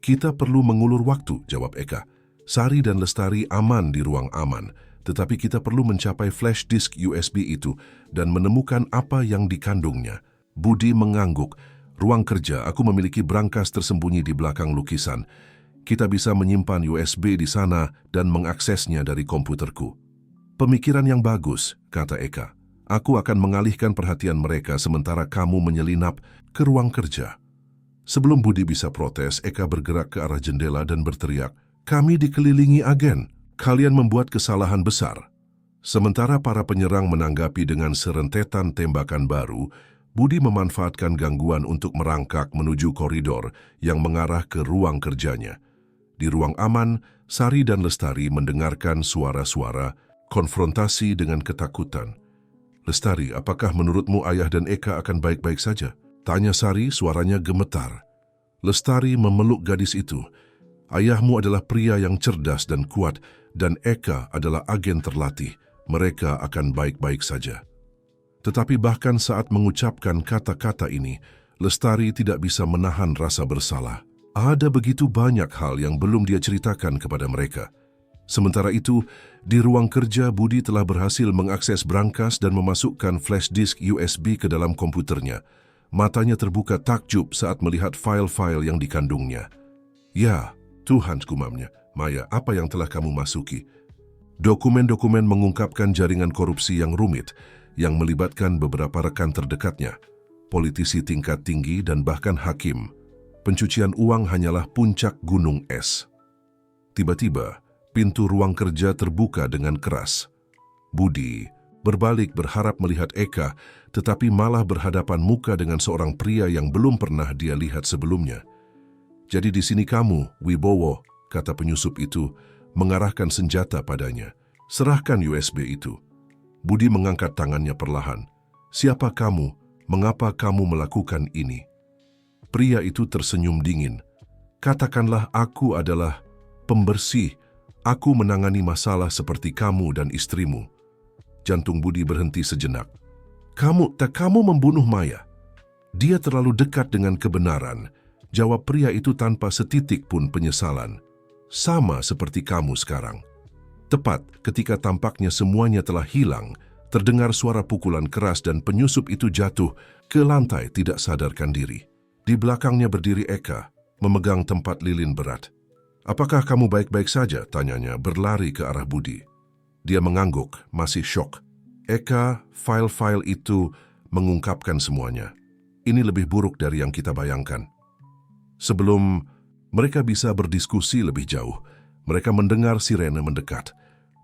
"Kita perlu mengulur waktu," jawab Eka. "Sari dan Lestari aman di ruang aman, tetapi kita perlu mencapai flash disk USB itu dan menemukan apa yang dikandungnya." Budi mengangguk. "Ruang kerja, aku memiliki brankas tersembunyi di belakang lukisan. Kita bisa menyimpan USB di sana dan mengaksesnya dari komputerku." "Pemikiran yang bagus," kata Eka. "Aku akan mengalihkan perhatian mereka sementara kamu menyelinap ke ruang kerja." Sebelum Budi bisa protes, Eka bergerak ke arah jendela dan berteriak, "Kami dikelilingi agen. Kalian membuat kesalahan besar." Sementara para penyerang menanggapi dengan serentetan tembakan baru, Budi memanfaatkan gangguan untuk merangkak menuju koridor yang mengarah ke ruang kerjanya. Di ruang aman, Sari dan Lestari mendengarkan suara-suara konfrontasi dengan ketakutan. "Lestari, apakah menurutmu ayah dan Eka akan baik-baik saja?" tanya Sari, suaranya gemetar. Lestari memeluk gadis itu. "Ayahmu adalah pria yang cerdas dan kuat, dan Eka adalah agen terlatih. Mereka akan baik-baik saja." Tetapi bahkan saat mengucapkan kata-kata ini, Lestari tidak bisa menahan rasa bersalah. Ada begitu banyak hal yang belum dia ceritakan kepada mereka. Sementara itu, di ruang kerja Budi telah berhasil mengakses brankas dan memasukkan flash disk USB ke dalam komputernya. Matanya terbuka takjub saat melihat file-file yang dikandungnya. "Ya, Tuhan," gumamnya. "Maya, apa yang telah kamu masuki?" Dokumen-dokumen mengungkapkan jaringan korupsi yang rumit, yang melibatkan beberapa rekan terdekatnya, politisi tingkat tinggi dan bahkan hakim. Pencucian uang hanyalah puncak gunung es. Tiba-tiba, pintu ruang kerja terbuka dengan keras. Budi berbalik berharap melihat Eka, tetapi malah berhadapan muka dengan seorang pria yang belum pernah dia lihat sebelumnya. "Jadi di sini kamu, Wibowo," kata penyusup itu, mengarahkan senjata padanya. "Serahkan USB itu." Budi mengangkat tangannya perlahan. "Siapa kamu? Mengapa kamu melakukan ini?" Pria itu tersenyum dingin. "Katakanlah aku adalah pembersih. Aku menangani masalah seperti kamu dan istrimu." Jantung Budi berhenti sejenak. Kamu membunuh Maya. Dia terlalu dekat dengan kebenaran," jawab pria itu tanpa setitik pun penyesalan. "Sama seperti kamu sekarang." Tepat ketika tampaknya semuanya telah hilang, terdengar suara pukulan keras dan penyusup itu jatuh ke lantai tidak sadarkan diri. Di belakangnya berdiri Eka, memegang tempat lilin berat. "Apakah kamu baik-baik saja?" tanyanya berlari ke arah Budi. Dia mengangguk, masih syok. "Eka, file-file itu mengungkapkan semuanya. Ini lebih buruk dari yang kita bayangkan." Sebelum mereka bisa berdiskusi lebih jauh, mereka mendengar sirene mendekat.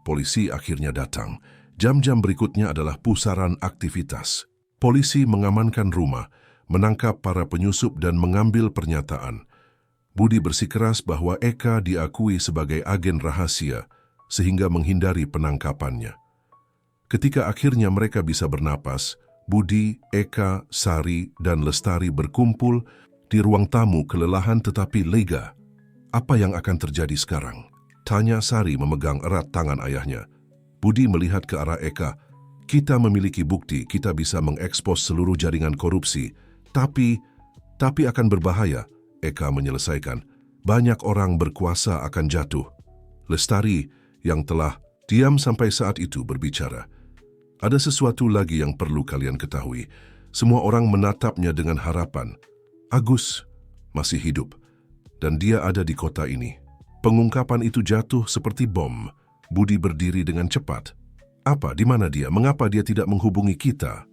Polisi akhirnya datang. Jam-jam berikutnya adalah pusaran aktivitas. Polisi mengamankan rumah, menangkap para penyusup dan mengambil pernyataan. Budi bersikeras bahwa Eka diakui sebagai agen rahasia, sehingga menghindari penangkapannya. Ketika akhirnya mereka bisa bernapas, Budi, Eka, Sari, dan Lestari berkumpul di ruang tamu kelelahan tetapi lega. "Apa yang akan terjadi sekarang?" tanya Sari memegang erat tangan ayahnya. Budi melihat ke arah Eka. "Kita memiliki bukti, kita bisa mengekspos seluruh jaringan korupsi. Tapi akan berbahaya," Eka menyelesaikan. "Banyak orang berkuasa akan jatuh." Lestari, yang telah diam sampai saat itu, berbicara. "Ada sesuatu lagi yang perlu kalian ketahui. Semua orang menatapnya dengan harapan. Agus masih hidup, dan dia ada di kota ini." Pengungkapan itu jatuh seperti bom. Budi berdiri dengan cepat. Apa, di mana dia? Mengapa dia tidak menghubungi kita?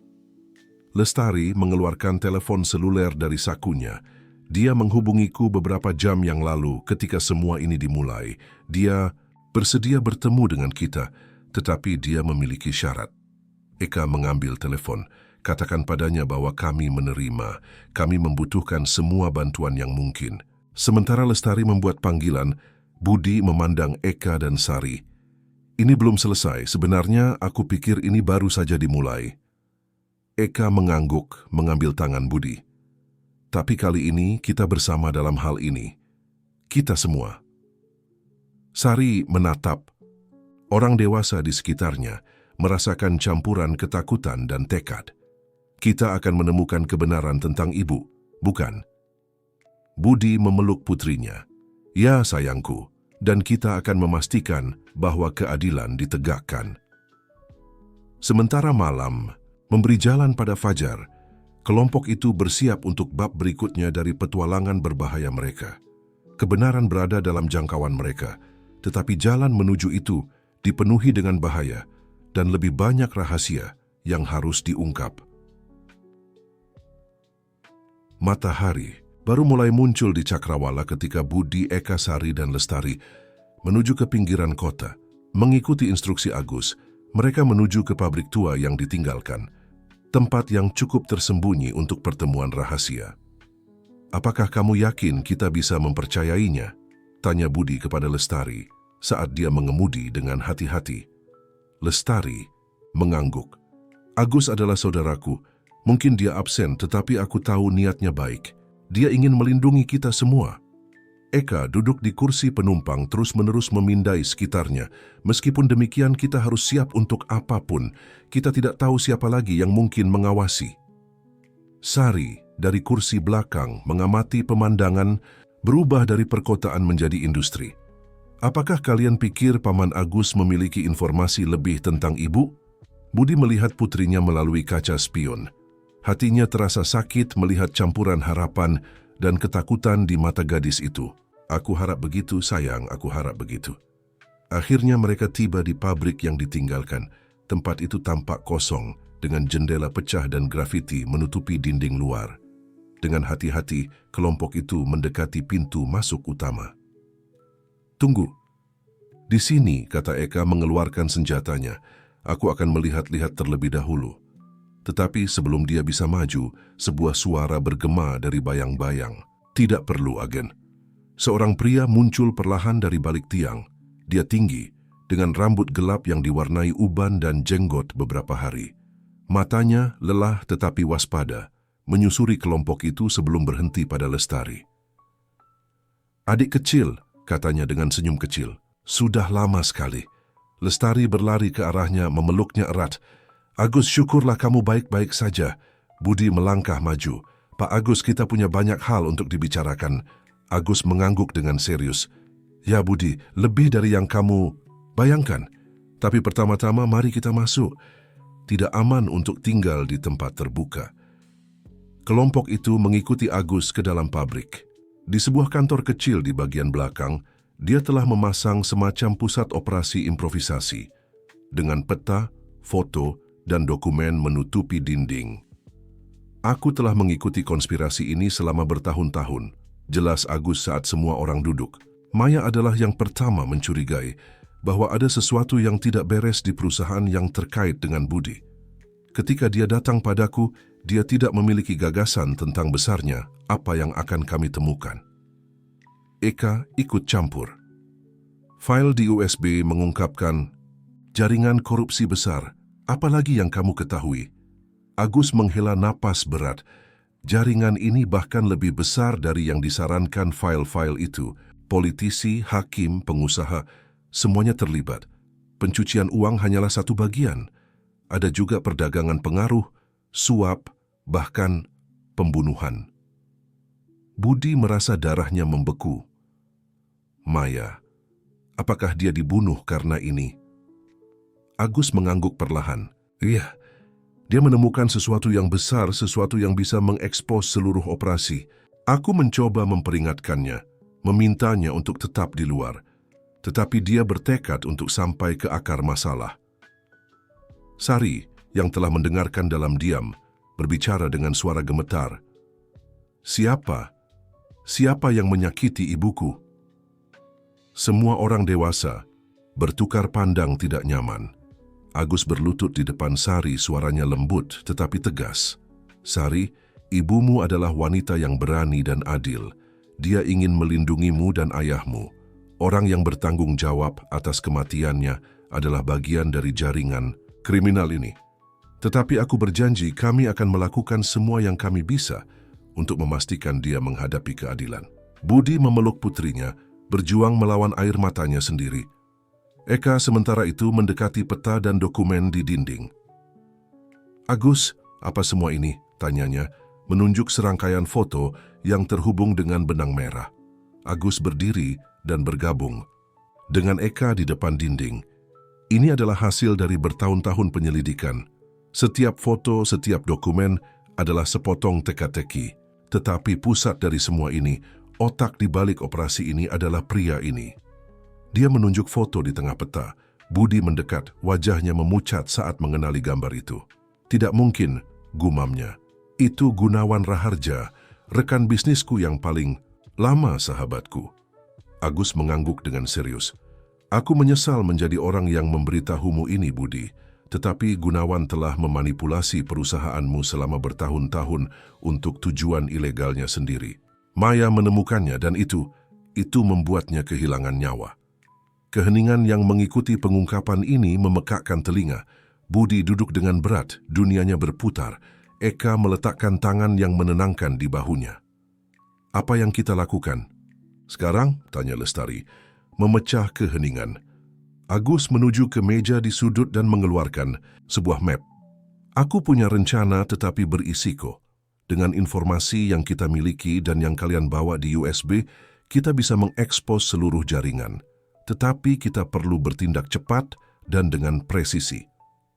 Lestari mengeluarkan telepon seluler dari sakunya. Dia menghubungiku beberapa jam yang lalu ketika semua ini dimulai. Dia bersedia bertemu dengan kita, tetapi dia memiliki syarat. Eka mengambil telepon. Katakan padanya bahwa kami menerima. Kami membutuhkan semua bantuan yang mungkin. Sementara Lestari membuat panggilan, Budi memandang Eka dan Sari. Ini belum selesai. Sebenarnya aku pikir ini baru saja dimulai. Eka mengangguk, mengambil tangan Budi. Tapi kali ini kita bersama dalam hal ini. Kita semua. Sari menatap. Orang dewasa di sekitarnya merasakan campuran ketakutan dan tekad. Kita akan menemukan kebenaran tentang ibu, bukan? Budi memeluk putrinya. Ya sayangku, dan kita akan memastikan bahwa keadilan ditegakkan. Sementara malam memberi jalan pada fajar, kelompok itu bersiap untuk bab berikutnya dari petualangan berbahaya mereka. Kebenaran berada dalam jangkauan mereka, tetapi jalan menuju itu dipenuhi dengan bahaya dan lebih banyak rahasia yang harus diungkap. Matahari baru mulai muncul di Cakrawala ketika Budi, Eka, Sari, dan Lestari menuju ke pinggiran kota. Mengikuti instruksi Agus, mereka menuju ke pabrik tua yang ditinggalkan, tempat yang cukup tersembunyi untuk pertemuan rahasia. Apakah kamu yakin kita bisa mempercayainya? Tanya Budi kepada Lestari saat dia mengemudi dengan hati-hati. Lestari mengangguk. Agus adalah saudaraku. Mungkin dia absen, tetapi aku tahu niatnya baik. Dia ingin melindungi kita semua. Eka duduk di kursi penumpang terus-menerus memindai sekitarnya. Meskipun demikian, kita harus siap untuk apapun. Kita tidak tahu siapa lagi yang mungkin mengawasi. Sari dari kursi belakang mengamati pemandangan berubah dari perkotaan menjadi industri. Apakah kalian pikir Paman Agus memiliki informasi lebih tentang ibu? Budi melihat putrinya melalui kaca spion. Hatinya terasa sakit melihat campuran harapan dan ketakutan di mata gadis itu. Aku harap begitu, sayang, aku harap begitu. Akhirnya mereka tiba di pabrik yang ditinggalkan. Tempat itu tampak kosong, dengan jendela pecah dan grafiti menutupi dinding luar. Dengan hati-hati, kelompok itu mendekati pintu masuk utama. Tunggu. Di sini, kata Eka mengeluarkan senjatanya. Aku akan melihat-lihat terlebih dahulu. Tetapi sebelum dia bisa maju, sebuah suara bergema dari bayang-bayang. Tidak perlu, agen. Seorang pria muncul perlahan dari balik tiang. Dia tinggi, dengan rambut gelap yang diwarnai uban dan jenggot beberapa hari. Matanya lelah tetapi waspada, menyusuri kelompok itu sebelum berhenti pada Lestari. Adik kecil, katanya dengan senyum kecil. Sudah lama sekali. Lestari berlari ke arahnya, memeluknya erat. Agus, syukurlah kamu baik-baik saja. Budi melangkah maju. Pak Agus, kita punya banyak hal untuk dibicarakan. Agus mengangguk dengan serius. Ya Budi, lebih dari yang kamu bayangkan. Tapi pertama-tama mari kita masuk. Tidak aman untuk tinggal di tempat terbuka. Kelompok itu mengikuti Agus ke dalam pabrik. Di sebuah kantor kecil di bagian belakang, dia telah memasang semacam pusat operasi improvisasi. Dengan peta, foto, dan dokumen menutupi dinding. Aku telah mengikuti konspirasi ini selama bertahun-tahun. Jelas Agus saat semua orang duduk. Maya adalah yang pertama mencurigai bahwa ada sesuatu yang tidak beres di perusahaan yang terkait dengan Budi. Ketika dia datang padaku, dia tidak memiliki gagasan tentang besarnya apa yang akan kami temukan. Eka ikut campur. File di USB mengungkapkan jaringan korupsi besar. Apalagi yang kamu ketahui? Agus menghela napas berat. Jaringan ini bahkan lebih besar dari yang disarankan file-file itu. Politisi, hakim, pengusaha, semuanya terlibat. Pencucian uang hanyalah satu bagian. Ada juga perdagangan pengaruh, suap, bahkan pembunuhan. Budi merasa darahnya membeku. Maya, apakah dia dibunuh karena ini? Agus mengangguk perlahan. Iya, dia menemukan sesuatu yang besar, sesuatu yang bisa mengekspos seluruh operasi. Aku mencoba memperingatkannya, memintanya untuk tetap di luar. Tetapi dia bertekad untuk sampai ke akar masalah. Sari, yang telah mendengarkan dalam diam, berbicara dengan suara gemetar. Siapa? Siapa yang menyakiti ibuku? Semua orang dewasa bertukar pandang tidak nyaman. Agus berlutut di depan Sari, suaranya lembut tetapi tegas. Sari, ibumu adalah wanita yang berani dan adil. Dia ingin melindungimu dan ayahmu. Orang yang bertanggung jawab atas kematiannya adalah bagian dari jaringan kriminal ini. Tetapi aku berjanji kami akan melakukan semua yang kami bisa untuk memastikan dia menghadapi keadilan. Budi memeluk putrinya, berjuang melawan air matanya sendiri. Eka sementara itu mendekati peta dan dokumen di dinding. Agus, apa semua ini? Tanyanya, menunjuk serangkaian foto yang terhubung dengan benang merah. Agus berdiri dan bergabung dengan Eka di depan dinding. Ini adalah hasil dari bertahun-tahun penyelidikan. Setiap foto, setiap dokumen adalah sepotong teka-teki. Tetapi pusat dari semua ini, otak di balik operasi ini adalah pria ini. Dia menunjuk foto di tengah peta. Budi mendekat, wajahnya memucat saat mengenali gambar itu. Tidak mungkin, gumamnya. Itu Gunawan Raharja, rekan bisnisku yang paling lama, sahabatku. Agus mengangguk dengan serius. Aku menyesal menjadi orang yang memberitahumu ini, Budi. Tetapi Gunawan telah memanipulasi perusahaanmu selama bertahun-tahun untuk tujuan ilegalnya sendiri. Maya menemukannya dan itu membuatnya kehilangan nyawa. Keheningan yang mengikuti pengungkapan ini memekakkan telinga. Budi duduk dengan berat, dunianya berputar. Eka meletakkan tangan yang menenangkan di bahunya. Apa yang kita lakukan? Sekarang, tanya Lestari, memecah keheningan. Agus menuju ke meja di sudut dan mengeluarkan sebuah map. Aku punya rencana tetapi berisiko. Dengan informasi yang kita miliki dan yang kalian bawa di USB, kita bisa mengekspos seluruh jaringan. Tetapi kita perlu bertindak cepat dan dengan presisi.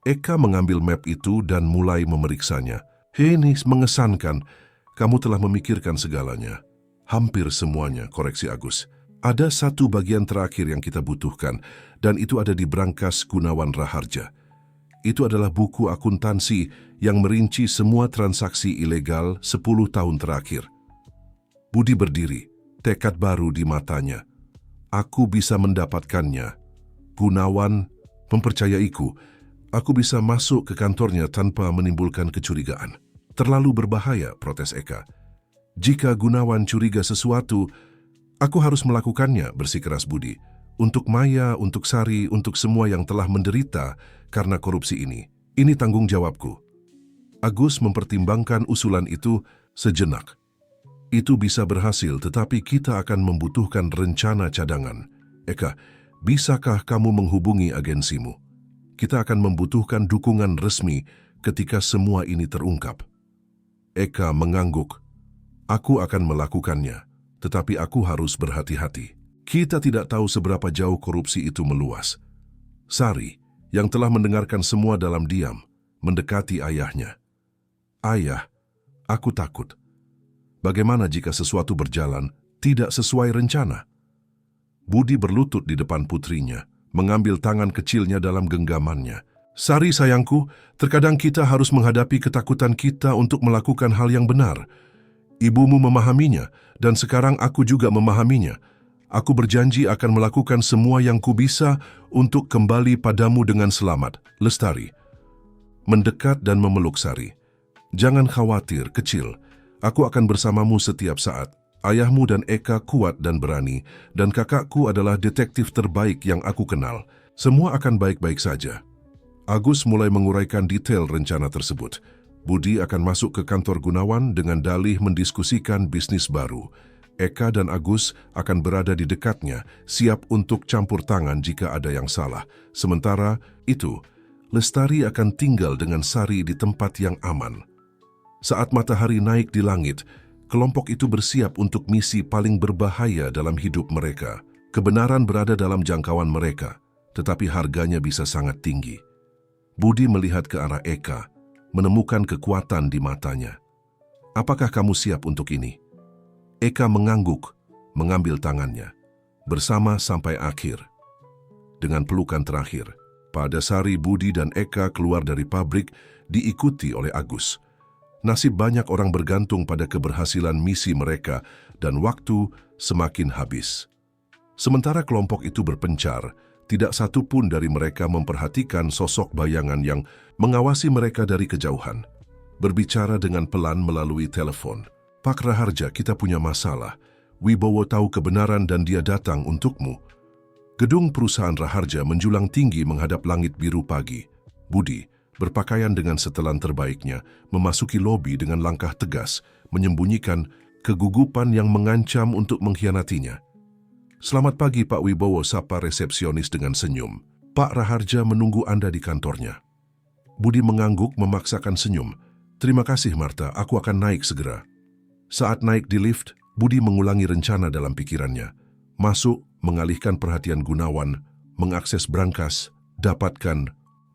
Eka mengambil map itu dan mulai memeriksanya. Ini mengesankan. Kamu telah memikirkan segalanya. Hampir semuanya, koreksi Agus. Ada satu bagian terakhir yang kita butuhkan, dan itu ada di brankas Gunawan Raharja. Itu adalah buku akuntansi yang merinci semua transaksi ilegal 10 tahun terakhir. Budi berdiri, tekad baru di matanya. Aku bisa mendapatkannya. Gunawan mempercayaiku. Aku bisa masuk ke kantornya tanpa menimbulkan kecurigaan. Terlalu berbahaya, protes Eka. Jika Gunawan curiga sesuatu, aku harus melakukannya, bersikeras Budi. Untuk Maya, untuk Sari, untuk semua yang telah menderita karena korupsi ini. Ini tanggung jawabku. Agus mempertimbangkan usulan itu sejenak. Itu bisa berhasil, tetapi kita akan membutuhkan rencana cadangan. Eka, bisakah kamu menghubungi agensimu? Kita akan membutuhkan dukungan resmi ketika semua ini terungkap. Eka mengangguk. Aku akan melakukannya. Tetapi aku harus berhati-hati. Kita tidak tahu seberapa jauh korupsi itu meluas. Sari, yang telah mendengarkan semua dalam diam, mendekati ayahnya. Ayah, aku takut. Bagaimana jika sesuatu berjalan tidak sesuai rencana? Budi berlutut di depan putrinya, mengambil tangan kecilnya dalam genggamannya. Sari sayangku, terkadang kita harus menghadapi ketakutan kita untuk melakukan hal yang benar. Ibumu memahaminya, dan sekarang aku juga memahaminya. Aku berjanji akan melakukan semua yang kubisa untuk kembali padamu dengan selamat. Lestari mendekat dan memeluk Sari. Jangan khawatir, kecil. Aku akan bersamamu setiap saat. Ayahmu dan Eka kuat dan berani, dan kakakku adalah detektif terbaik yang aku kenal. Semua akan baik-baik saja. Agus mulai menguraikan detail rencana tersebut. Budi akan masuk ke kantor Gunawan dengan dalih mendiskusikan bisnis baru. Eka dan Agus akan berada di dekatnya, siap untuk campur tangan jika ada yang salah. Sementara itu, Lestari akan tinggal dengan Sari di tempat yang aman. Saat matahari naik di langit, kelompok itu bersiap untuk misi paling berbahaya dalam hidup mereka. Kebenaran berada dalam jangkauan mereka, tetapi harganya bisa sangat tinggi. Budi melihat ke arah Eka, menemukan kekuatan di matanya. Apakah kamu siap untuk ini? Eka mengangguk, mengambil tangannya, bersama sampai akhir. Dengan pelukan terakhir, Pada Sari, Budi dan Eka keluar dari pabrik diikuti oleh Agus. Nasib banyak orang bergantung pada keberhasilan misi mereka dan waktu semakin habis. Sementara kelompok itu berpencar, tidak satu pun dari mereka memperhatikan sosok bayangan yang mengawasi mereka dari kejauhan. Berbicara dengan pelan melalui telepon. "Pak Raharja, kita punya masalah. Wibowo tahu kebenaran dan dia datang untukmu." Gedung perusahaan Raharja menjulang tinggi menghadap langit biru pagi. Budi, berpakaian dengan setelan terbaiknya, memasuki lobi dengan langkah tegas, menyembunyikan kegugupan yang mengancam untuk mengkhianatinya. "Selamat pagi, Pak Wibowo," sapa resepsionis dengan senyum. "Pak Raharja menunggu Anda di kantornya." Budi mengangguk memaksakan senyum. "Terima kasih, Marta, aku akan naik segera." Saat naik di lift, Budi mengulangi rencana dalam pikirannya. Masuk, mengalihkan perhatian Gunawan, mengakses brankas, dapatkan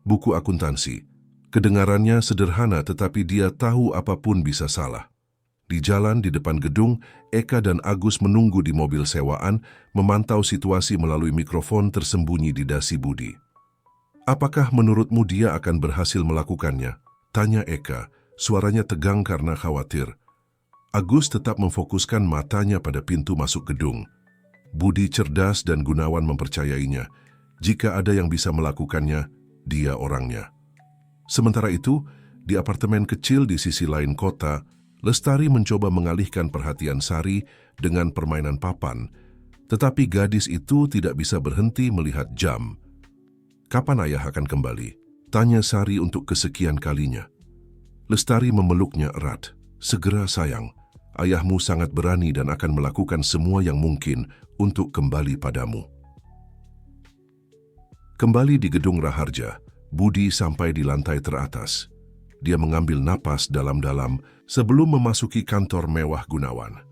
buku akuntansi. Kedengarannya sederhana, tetapi dia tahu apapun bisa salah. Di jalan di depan gedung, Eka dan Agus menunggu di mobil sewaan, memantau situasi melalui mikrofon tersembunyi di dasi Budi. "Apakah menurutmu dia akan berhasil melakukannya?" tanya Eka, suaranya tegang karena khawatir. Agus tetap memfokuskan matanya pada pintu masuk gedung. Budi cerdas dan Gunawan mempercayainya. Jika ada yang bisa melakukannya, dia orangnya. Sementara itu, di apartemen kecil di sisi lain kota, Lestari mencoba mengalihkan perhatian Sari dengan permainan papan, tetapi gadis itu tidak bisa berhenti melihat jam. "Kapan ayah akan kembali?" tanya Sari untuk kesekian kalinya. Lestari memeluknya erat. "Segera, sayang. Ayahmu sangat berani dan akan melakukan semua yang mungkin untuk kembali padamu." Kembali di gedung Raharja, Budi sampai di lantai teratas. Dia mengambil napas dalam-dalam sebelum memasuki kantor mewah Gunawan.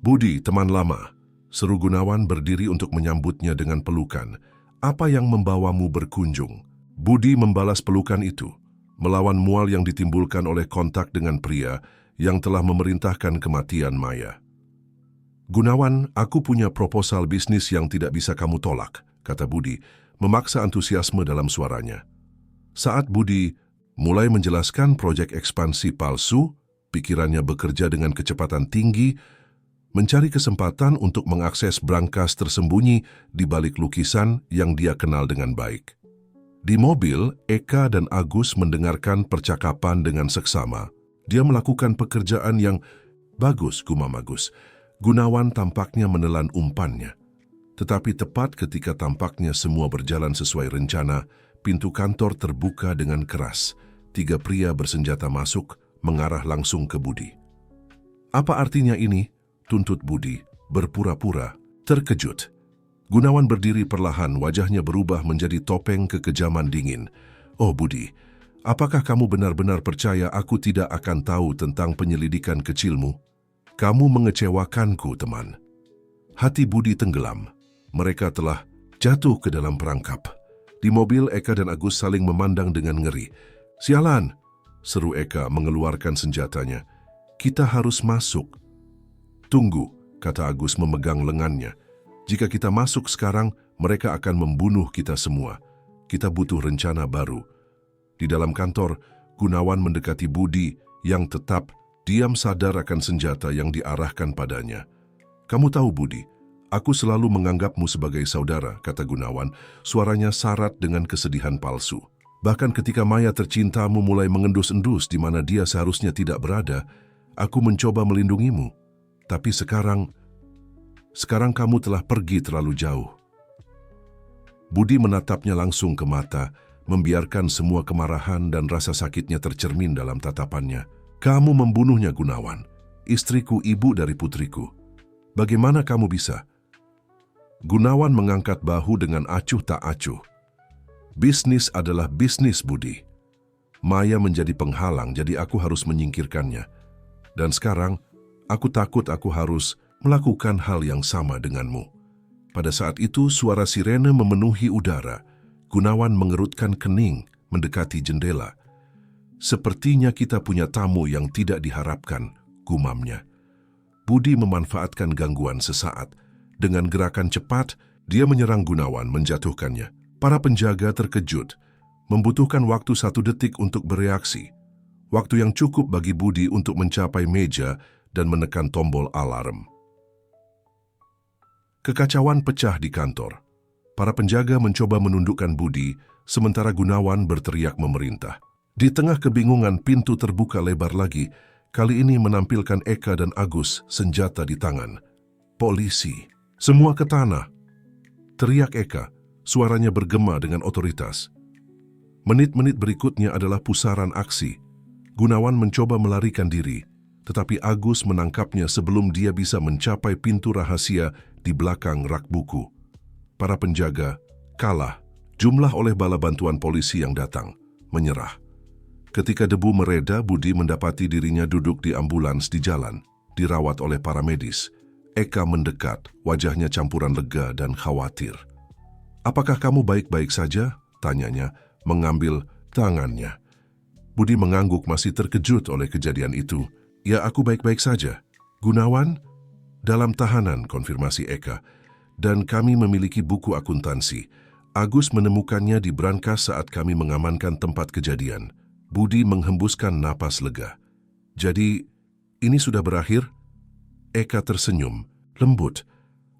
"Budi, teman lama," seru Gunawan berdiri untuk menyambutnya dengan pelukan. "Apa yang membawamu berkunjung?" Budi membalas pelukan itu, melawan mual yang ditimbulkan oleh kontak dengan pria yang telah memerintahkan kematian Maya. "Gunawan, aku punya proposal bisnis yang tidak bisa kamu tolak," kata Budi, memaksa antusiasme dalam suaranya. Saat Budi mulai menjelaskan proyek ekspansi palsu, pikirannya bekerja dengan kecepatan tinggi, mencari kesempatan untuk mengakses brankas tersembunyi di balik lukisan yang dia kenal dengan baik. Di mobil, Eka dan Agus mendengarkan percakapan dengan seksama. Dia melakukan pekerjaan yang bagus, gumam Agus. Gunawan tampaknya menelan umpannya. Tetapi tepat ketika tampaknya semua berjalan sesuai rencana, pintu kantor terbuka dengan keras. 3 pria bersenjata masuk, mengarah langsung ke Budi. "Apa artinya ini?" tuntut Budi, berpura-pura terkejut. Gunawan berdiri perlahan, wajahnya berubah menjadi topeng kekejaman dingin. "Oh Budi, apakah kamu benar-benar percaya aku tidak akan tahu tentang penyelidikan kecilmu? Kamu mengecewakanku, teman." Hati Budi tenggelam. Mereka telah jatuh ke dalam perangkap. Di mobil, Eka dan Agus saling memandang dengan ngeri. "Sialan!" seru Eka mengeluarkan senjatanya. "Kita harus masuk." "Tunggu," kata Agus memegang lengannya. "Jika kita masuk sekarang, mereka akan membunuh kita semua. Kita butuh rencana baru." Di dalam kantor, Gunawan mendekati Budi yang tetap diam sadar akan senjata yang diarahkan padanya. "Kamu tahu Budi, aku selalu menganggapmu sebagai saudara," kata Gunawan, suaranya syarat dengan kesedihan palsu. "Bahkan ketika Maya tercintamu mulai mengendus-endus di mana dia seharusnya tidak berada, aku mencoba melindungimu. Tapi sekarang kamu telah pergi terlalu jauh." Budi menatapnya langsung ke mata, membiarkan semua kemarahan dan rasa sakitnya tercermin dalam tatapannya. "Kamu membunuhnya, Gunawan. Istriku, ibu dari putriku. Bagaimana kamu bisa?" Gunawan mengangkat bahu dengan acuh tak acuh. "Bisnis adalah bisnis, Budi. Maya menjadi penghalang, jadi aku harus menyingkirkannya. Dan sekarang, aku takut aku harus melakukan hal yang sama denganmu." Pada saat itu, suara sirene memenuhi udara. Gunawan mengerutkan kening, mendekati jendela. "Sepertinya kita punya tamu yang tidak diharapkan," gumamnya. Budi memanfaatkan gangguan sesaat. Dengan gerakan cepat, dia menyerang Gunawan, menjatuhkannya. Para penjaga terkejut, membutuhkan waktu 1 detik untuk bereaksi. Waktu yang cukup bagi Budi untuk mencapai meja dan menekan tombol alarm. Kekacauan pecah di kantor. Para penjaga mencoba menundukkan Budi, sementara Gunawan berteriak memerintah. Di tengah kebingungan, pintu terbuka lebar lagi, kali ini menampilkan Eka dan Agus, senjata di tangan. Polisi, semua ke tanah. Teriak Eka, suaranya bergema dengan otoritas. Menit-menit berikutnya adalah pusaran aksi. Gunawan mencoba melarikan diri, tetapi Agus menangkapnya sebelum dia bisa mencapai pintu rahasia di belakang rak buku. Para penjaga kalah, jumlah oleh bala bantuan polisi yang datang, menyerah. Ketika debu mereda, Budi mendapati dirinya duduk di ambulans di jalan, dirawat oleh para medis. Eka mendekat, wajahnya campuran lega dan khawatir. "Apakah kamu baik-baik saja?" tanyanya, mengambil tangannya. Budi mengangguk, masih terkejut oleh kejadian itu. "Ya, aku baik-baik saja." "Gunawan?" "Dalam tahanan," konfirmasi Eka. "Dan kami memiliki buku akuntansi. Agus menemukannya di brankas saat kami mengamankan tempat kejadian." Budi menghembuskan napas lega. "Jadi, ini sudah berakhir?" Eka tersenyum, lembut.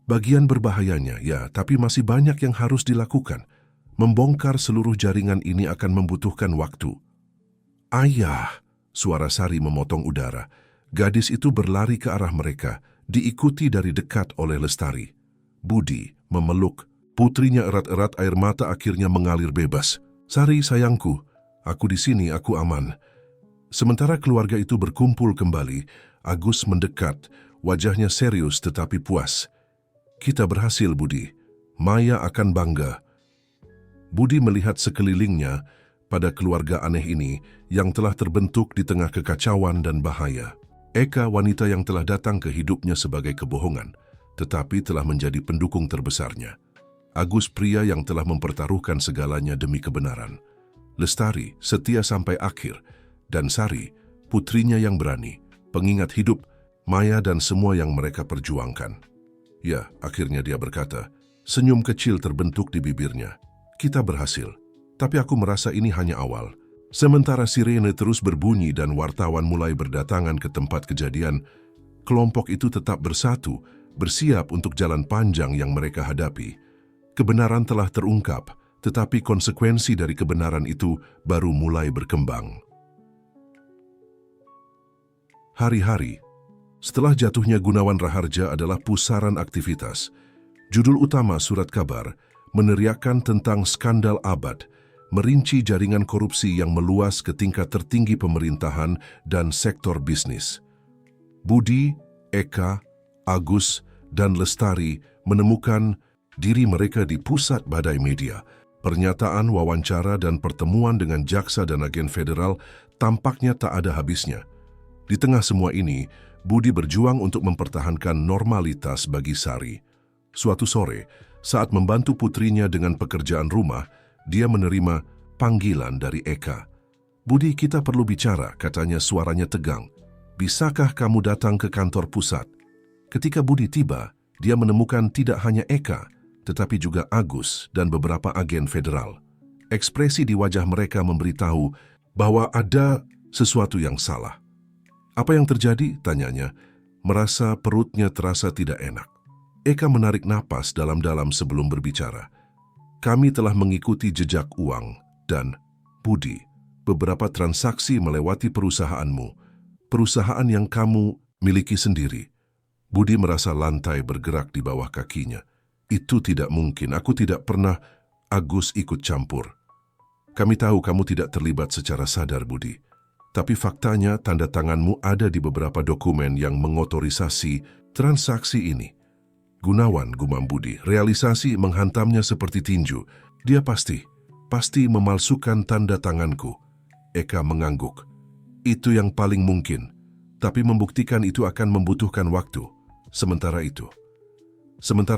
"Bagian berbahayanya, ya, tapi masih banyak yang harus dilakukan. Membongkar seluruh jaringan ini akan membutuhkan waktu." "Ayah!" suara Sari memotong udara. Gadis itu berlari ke arah mereka, diikuti dari dekat oleh Lestari. Budi memeluk putrinya erat-erat, air mata akhirnya mengalir bebas. "Sari, sayangku, aku di sini, aku aman." Sementara keluarga itu berkumpul kembali, Agus mendekat, wajahnya serius tetapi puas. "Kita berhasil, Budi. Maya akan bangga." Budi melihat sekelilingnya pada keluarga aneh ini yang telah terbentuk di tengah kekacauan dan bahaya. Eka, wanita yang telah datang ke hidupnya sebagai kebohongan, tetapi telah menjadi pendukung terbesarnya. Agus, pria yang telah mempertaruhkan segalanya demi kebenaran. Lestari, setia sampai akhir. Dan Sari, putrinya yang berani, pengingat hidup, Maya dan semua yang mereka perjuangkan. "Ya," akhirnya dia berkata, senyum kecil terbentuk di bibirnya. "Kita berhasil, tapi aku merasa ini hanya awal." Sementara sirene terus berbunyi dan wartawan mulai berdatangan ke tempat kejadian, kelompok itu tetap bersatu, bersiap untuk jalan panjang yang mereka hadapi. Kebenaran telah terungkap, tetapi konsekuensi dari kebenaran itu baru mulai berkembang. Hari-hari setelah jatuhnya Gunawan Raharja adalah pusaran aktivitas. Judul utama surat kabar meneriakkan tentang skandal abad, merinci jaringan korupsi yang meluas ke tingkat tertinggi pemerintahan dan sektor bisnis. Budi, Eka, Agus, dan Lestari menemukan diri mereka di pusat badai media. Pernyataan, wawancara, dan pertemuan dengan jaksa dan agen federal tampaknya tak ada habisnya. Di tengah semua ini, Budi berjuang untuk mempertahankan normalitas bagi Sari. Suatu sore, saat membantu putrinya dengan pekerjaan rumah, dia menerima panggilan dari Eka. "Budi, kita perlu bicara," katanya, suaranya tegang. "Bisakah kamu datang ke kantor pusat?" Ketika Budi tiba, dia menemukan tidak hanya Eka, tetapi juga Agus dan beberapa agen federal. Ekspresi di wajah mereka memberitahu bahwa ada sesuatu yang salah. "Apa yang terjadi?" tanyanya, merasa perutnya terasa tidak enak. Eka menarik napas dalam-dalam sebelum berbicara. "Kami telah mengikuti jejak uang dan, Budi, beberapa transaksi melewati perusahaanmu, perusahaan yang kamu miliki sendiri." Budi merasa lantai bergerak di bawah kakinya. "Itu tidak mungkin, aku tidak pernah." Agus ikut campur. "Kami tahu kamu tidak terlibat secara sadar, Budi. Tapi faktanya tanda tanganmu ada di beberapa dokumen yang mengotorisasi transaksi ini." "Gunawan," gumam Budi, realisasi menghantamnya seperti tinju. "Dia pasti memalsukan tanda tanganku." Eka mengangguk. "Itu yang paling mungkin, tapi membuktikan itu akan membutuhkan waktu. Sementara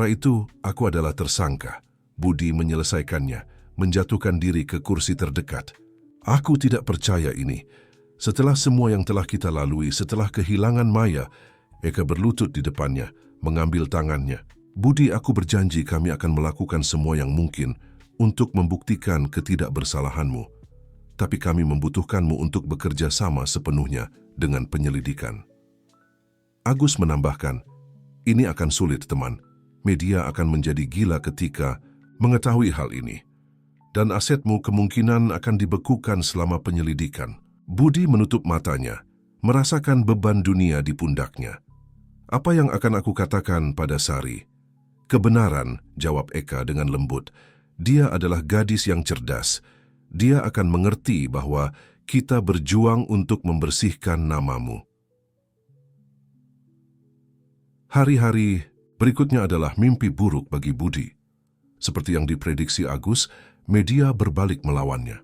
itu, aku adalah tersangka." Budi menyelesaikannya, menjatuhkan diri ke kursi terdekat. "Aku tidak percaya ini. Setelah semua yang telah kita lalui, setelah kehilangan Maya." Eka berlutut di depannya, mengambil tangannya. "Budi, aku berjanji kami akan melakukan semua yang mungkin untuk membuktikan ketidakbersalahanmu, tapi kami membutuhkanmu untuk bekerja sama sepenuhnya dengan penyelidikan. Agus menambahkan, ini akan sulit, teman. Media akan menjadi gila ketika mengetahui hal ini. Dan asetmu kemungkinan akan dibekukan selama penyelidikan. Budi menutup matanya, merasakan beban dunia di pundaknya. Apa yang akan aku katakan pada Sari? Kebenaran, jawab Eka dengan lembut. Dia adalah gadis yang cerdas. Dia akan mengerti bahwa kita berjuang untuk membersihkan namamu. Hari-hari berikutnya adalah mimpi buruk bagi Budi. Seperti yang diprediksi Agus, media berbalik melawannya.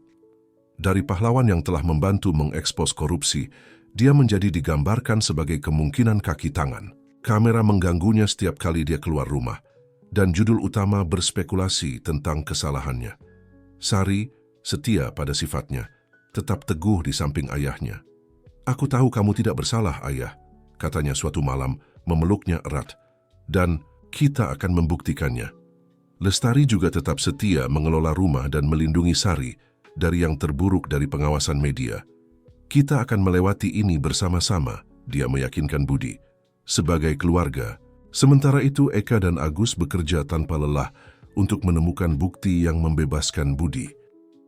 Dari pahlawan yang telah membantu mengekspos korupsi, dia menjadi digambarkan sebagai kemungkinan kaki tangan. Kamera mengganggunya setiap kali dia keluar rumah, dan judul utama berspekulasi tentang kesalahannya. Sari, setia pada sifatnya, tetap teguh di samping ayahnya. Aku tahu kamu tidak bersalah, ayah, katanya suatu malam, memeluknya erat, dan kita akan membuktikannya. Lestari juga tetap setia mengelola rumah dan melindungi Sari dari yang terburuk dari pengawasan media. Kita akan melewati ini bersama-sama, dia meyakinkan Budi, sebagai keluarga. Sementara itu Eka dan Agus bekerja tanpa lelah untuk menemukan bukti yang membebaskan Budi.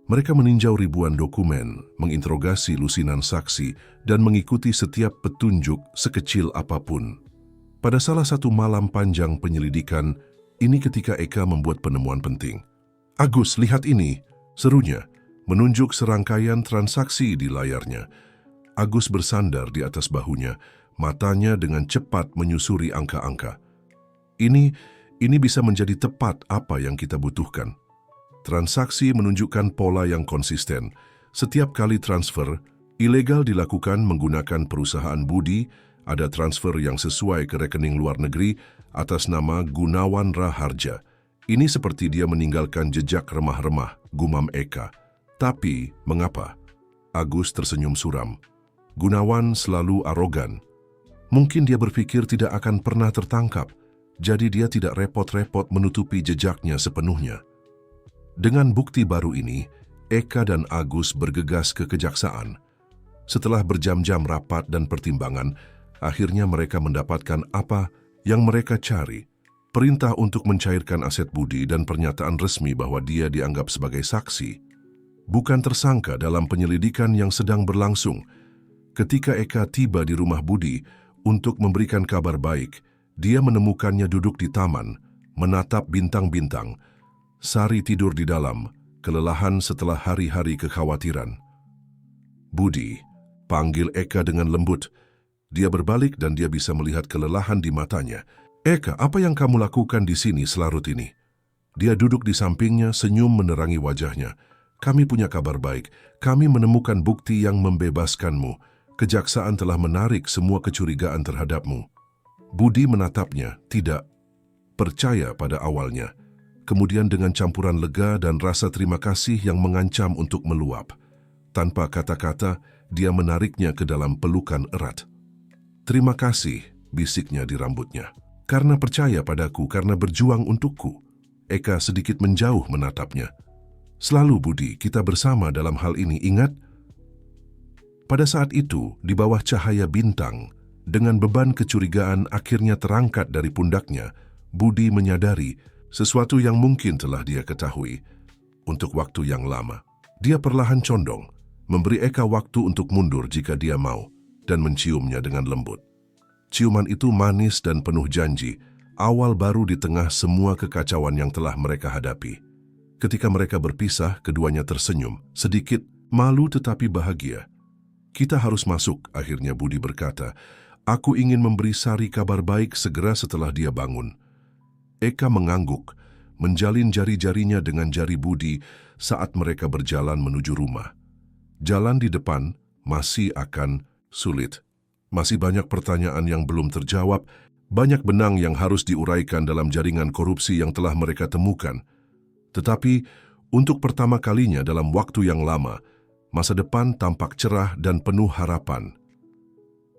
Mereka meninjau ribuan dokumen, menginterogasi lusinan saksi, dan mengikuti setiap petunjuk sekecil apapun. Pada salah satu malam panjang penyelidikan, ini ketika Eka membuat penemuan penting. Agus, lihat ini, serunya, menunjuk serangkaian transaksi di layarnya. Agus bersandar di atas bahunya, matanya dengan cepat menyusuri angka-angka. Ini bisa menjadi tepat apa yang kita butuhkan. Transaksi menunjukkan pola yang konsisten. Setiap kali transfer, ilegal dilakukan menggunakan perusahaan Budi, ada transfer yang sesuai ke rekening luar negeri atas nama Gunawan Raharja. Ini seperti dia meninggalkan jejak remah-remah, gumam Eka. Tapi, mengapa? Agus tersenyum suram. Gunawan selalu arogan. Mungkin dia berpikir tidak akan pernah tertangkap, jadi dia tidak repot-repot menutupi jejaknya sepenuhnya. Dengan bukti baru ini, Eka dan Agus bergegas ke kejaksaan. Setelah berjam-jam rapat dan pertimbangan, akhirnya mereka mendapatkan apa yang mereka cari. Perintah untuk mencairkan aset Budi dan pernyataan resmi bahwa dia dianggap sebagai saksi, bukan tersangka dalam penyelidikan yang sedang berlangsung. Ketika Eka tiba di rumah Budi untuk memberikan kabar baik, dia menemukannya duduk di taman, menatap bintang-bintang. Sari tidur di dalam, kelelahan setelah hari-hari kekhawatiran. Budi, panggil Eka dengan lembut. Dia berbalik dan dia bisa melihat kelelahan di matanya. Eka, apa yang kamu lakukan di sini selarut ini? Dia duduk di sampingnya, senyum menerangi wajahnya. Kami punya kabar baik. Kami menemukan bukti yang membebaskanmu. Kejaksaan telah menarik semua kecurigaan terhadapmu. Budi menatapnya, tidak percaya pada awalnya. Kemudian dengan campuran lega dan rasa terima kasih yang mengancam untuk meluap. Tanpa kata-kata, dia menariknya ke dalam pelukan erat. Terima kasih, bisiknya di rambutnya. Karena percaya padaku, karena berjuang untukku. Eka sedikit menjauh menatapnya. Selalu Budi, kita bersama dalam hal ini, ingat? Pada saat itu, di bawah cahaya bintang, dengan beban kecurigaan akhirnya terangkat dari pundaknya, Budi menyadari sesuatu yang mungkin telah dia ketahui untuk waktu yang lama. Dia perlahan condong, memberi Eka waktu untuk mundur jika dia mau, dan menciumnya dengan lembut. Ciuman itu manis dan penuh janji, awal baru di tengah semua kekacauan yang telah mereka hadapi. Ketika mereka berpisah, keduanya tersenyum, sedikit malu tetapi bahagia. Kita harus masuk, akhirnya Budi berkata. Aku ingin memberi Sari kabar baik segera setelah dia bangun. Eka mengangguk, menjalin jari-jarinya dengan jari Budi saat mereka berjalan menuju rumah. Jalan di depan masih akan sulit. Masih banyak pertanyaan yang belum terjawab, banyak benang yang harus diuraikan dalam jaringan korupsi yang telah mereka temukan. Tetapi, untuk pertama kalinya dalam waktu yang lama, masa depan tampak cerah dan penuh harapan.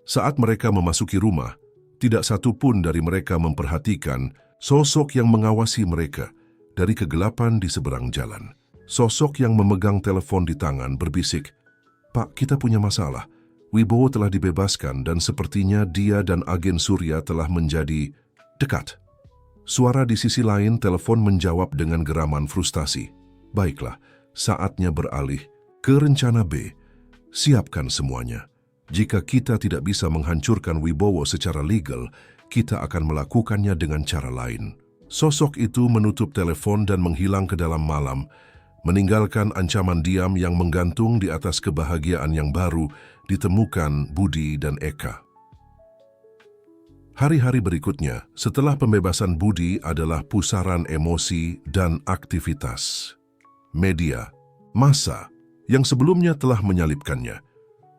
Saat mereka memasuki rumah, tidak satu pun dari mereka memperhatikan sosok yang mengawasi mereka. Dari kegelapan di seberang jalan, sosok yang memegang telepon di tangan berbisik, "Pak, kita punya masalah. Wibowo telah dibebaskan dan sepertinya dia dan agen Surya telah menjadi dekat." Suara di sisi lain telepon menjawab dengan geraman frustasi. "Baiklah, saatnya beralih ke rencana B. Siapkan semuanya. Jika kita tidak bisa menghancurkan Wibowo secara legal, kita akan melakukannya dengan cara lain." Sosok itu menutup telepon dan menghilang ke dalam malam, meninggalkan ancaman diam yang menggantung di atas kebahagiaan yang baru ditemukan Budi dan Eka. Hari-hari berikutnya, setelah pembebasan Budi adalah pusaran emosi dan aktivitas. Media, massa, yang sebelumnya telah menyalibkannya,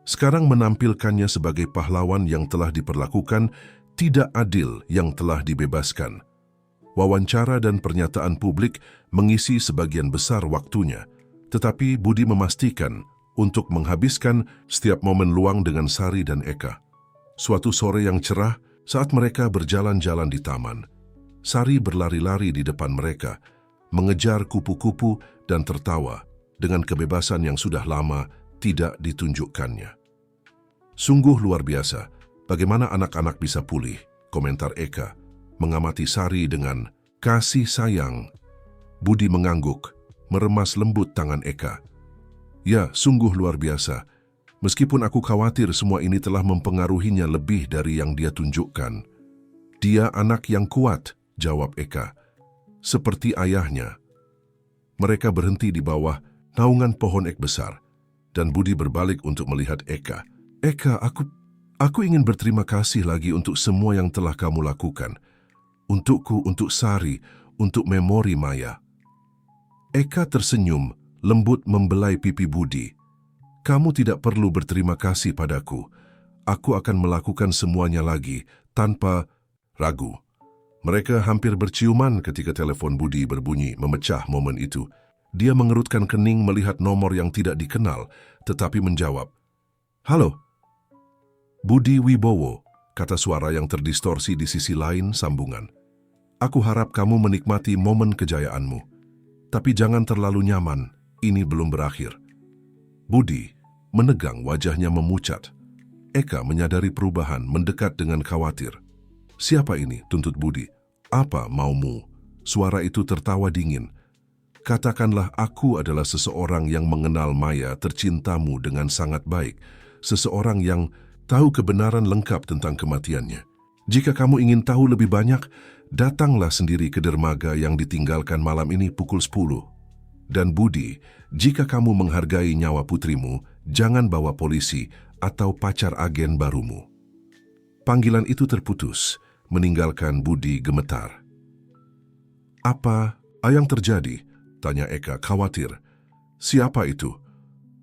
sekarang menampilkannya sebagai pahlawan yang telah diperlakukan tidak adil yang telah dibebaskan. Wawancara dan pernyataan publik mengisi sebagian besar waktunya, tetapi Budi memastikan untuk menghabiskan setiap momen luang dengan Sari dan Eka. Suatu sore yang cerah, saat mereka berjalan-jalan di taman, Sari berlari-lari di depan mereka, mengejar kupu-kupu dan tertawa dengan kebebasan yang sudah lama tidak ditunjukkannya. "Sungguh luar biasa, bagaimana anak-anak bisa pulih," komentar Eka, mengamati Sari dengan kasih sayang. Budi mengangguk, meremas lembut tangan Eka. "Ya, sungguh luar biasa. Meskipun aku khawatir semua ini telah mempengaruhinya lebih dari yang dia tunjukkan." "Dia anak yang kuat," jawab Eka. "Seperti ayahnya." Mereka berhenti di bawah naungan pohon ek besar, dan Budi berbalik untuk melihat Eka. "Eka, aku ingin berterima kasih lagi untuk semua yang telah kamu lakukan. Untukku, untuk Sari, untuk memori Maya." Eka tersenyum, lembut membelai pipi Budi. "Kamu tidak perlu berterima kasih padaku. Aku akan melakukan semuanya lagi, tanpa ragu." Mereka hampir berciuman ketika telepon Budi berbunyi memecah momen itu. Dia mengerutkan kening melihat nomor yang tidak dikenal, tetapi menjawab, "Halo." "Budi Wibowo," kata suara yang terdistorsi di sisi lain sambungan. "Aku harap kamu menikmati momen kejayaanmu. Tapi jangan terlalu nyaman, ini belum berakhir." Budi menegang, wajahnya memucat. Eka menyadari perubahan, mendekat dengan khawatir. "Siapa ini?" tuntut Budi. "Apa maumu?" Suara itu tertawa dingin. "Katakanlah aku adalah seseorang yang mengenal Maya tercintamu dengan sangat baik, seseorang yang tahu kebenaran lengkap tentang kematiannya. Jika kamu ingin tahu lebih banyak, datanglah sendiri ke dermaga yang ditinggalkan malam ini pukul 10. Dan Budi, jika kamu menghargai nyawa putrimu, jangan bawa polisi atau pacar agen barumu." Panggilan itu terputus, meninggalkan Budi gemetar. "Apa yang terjadi?" tanya Eka khawatir. "Siapa itu?"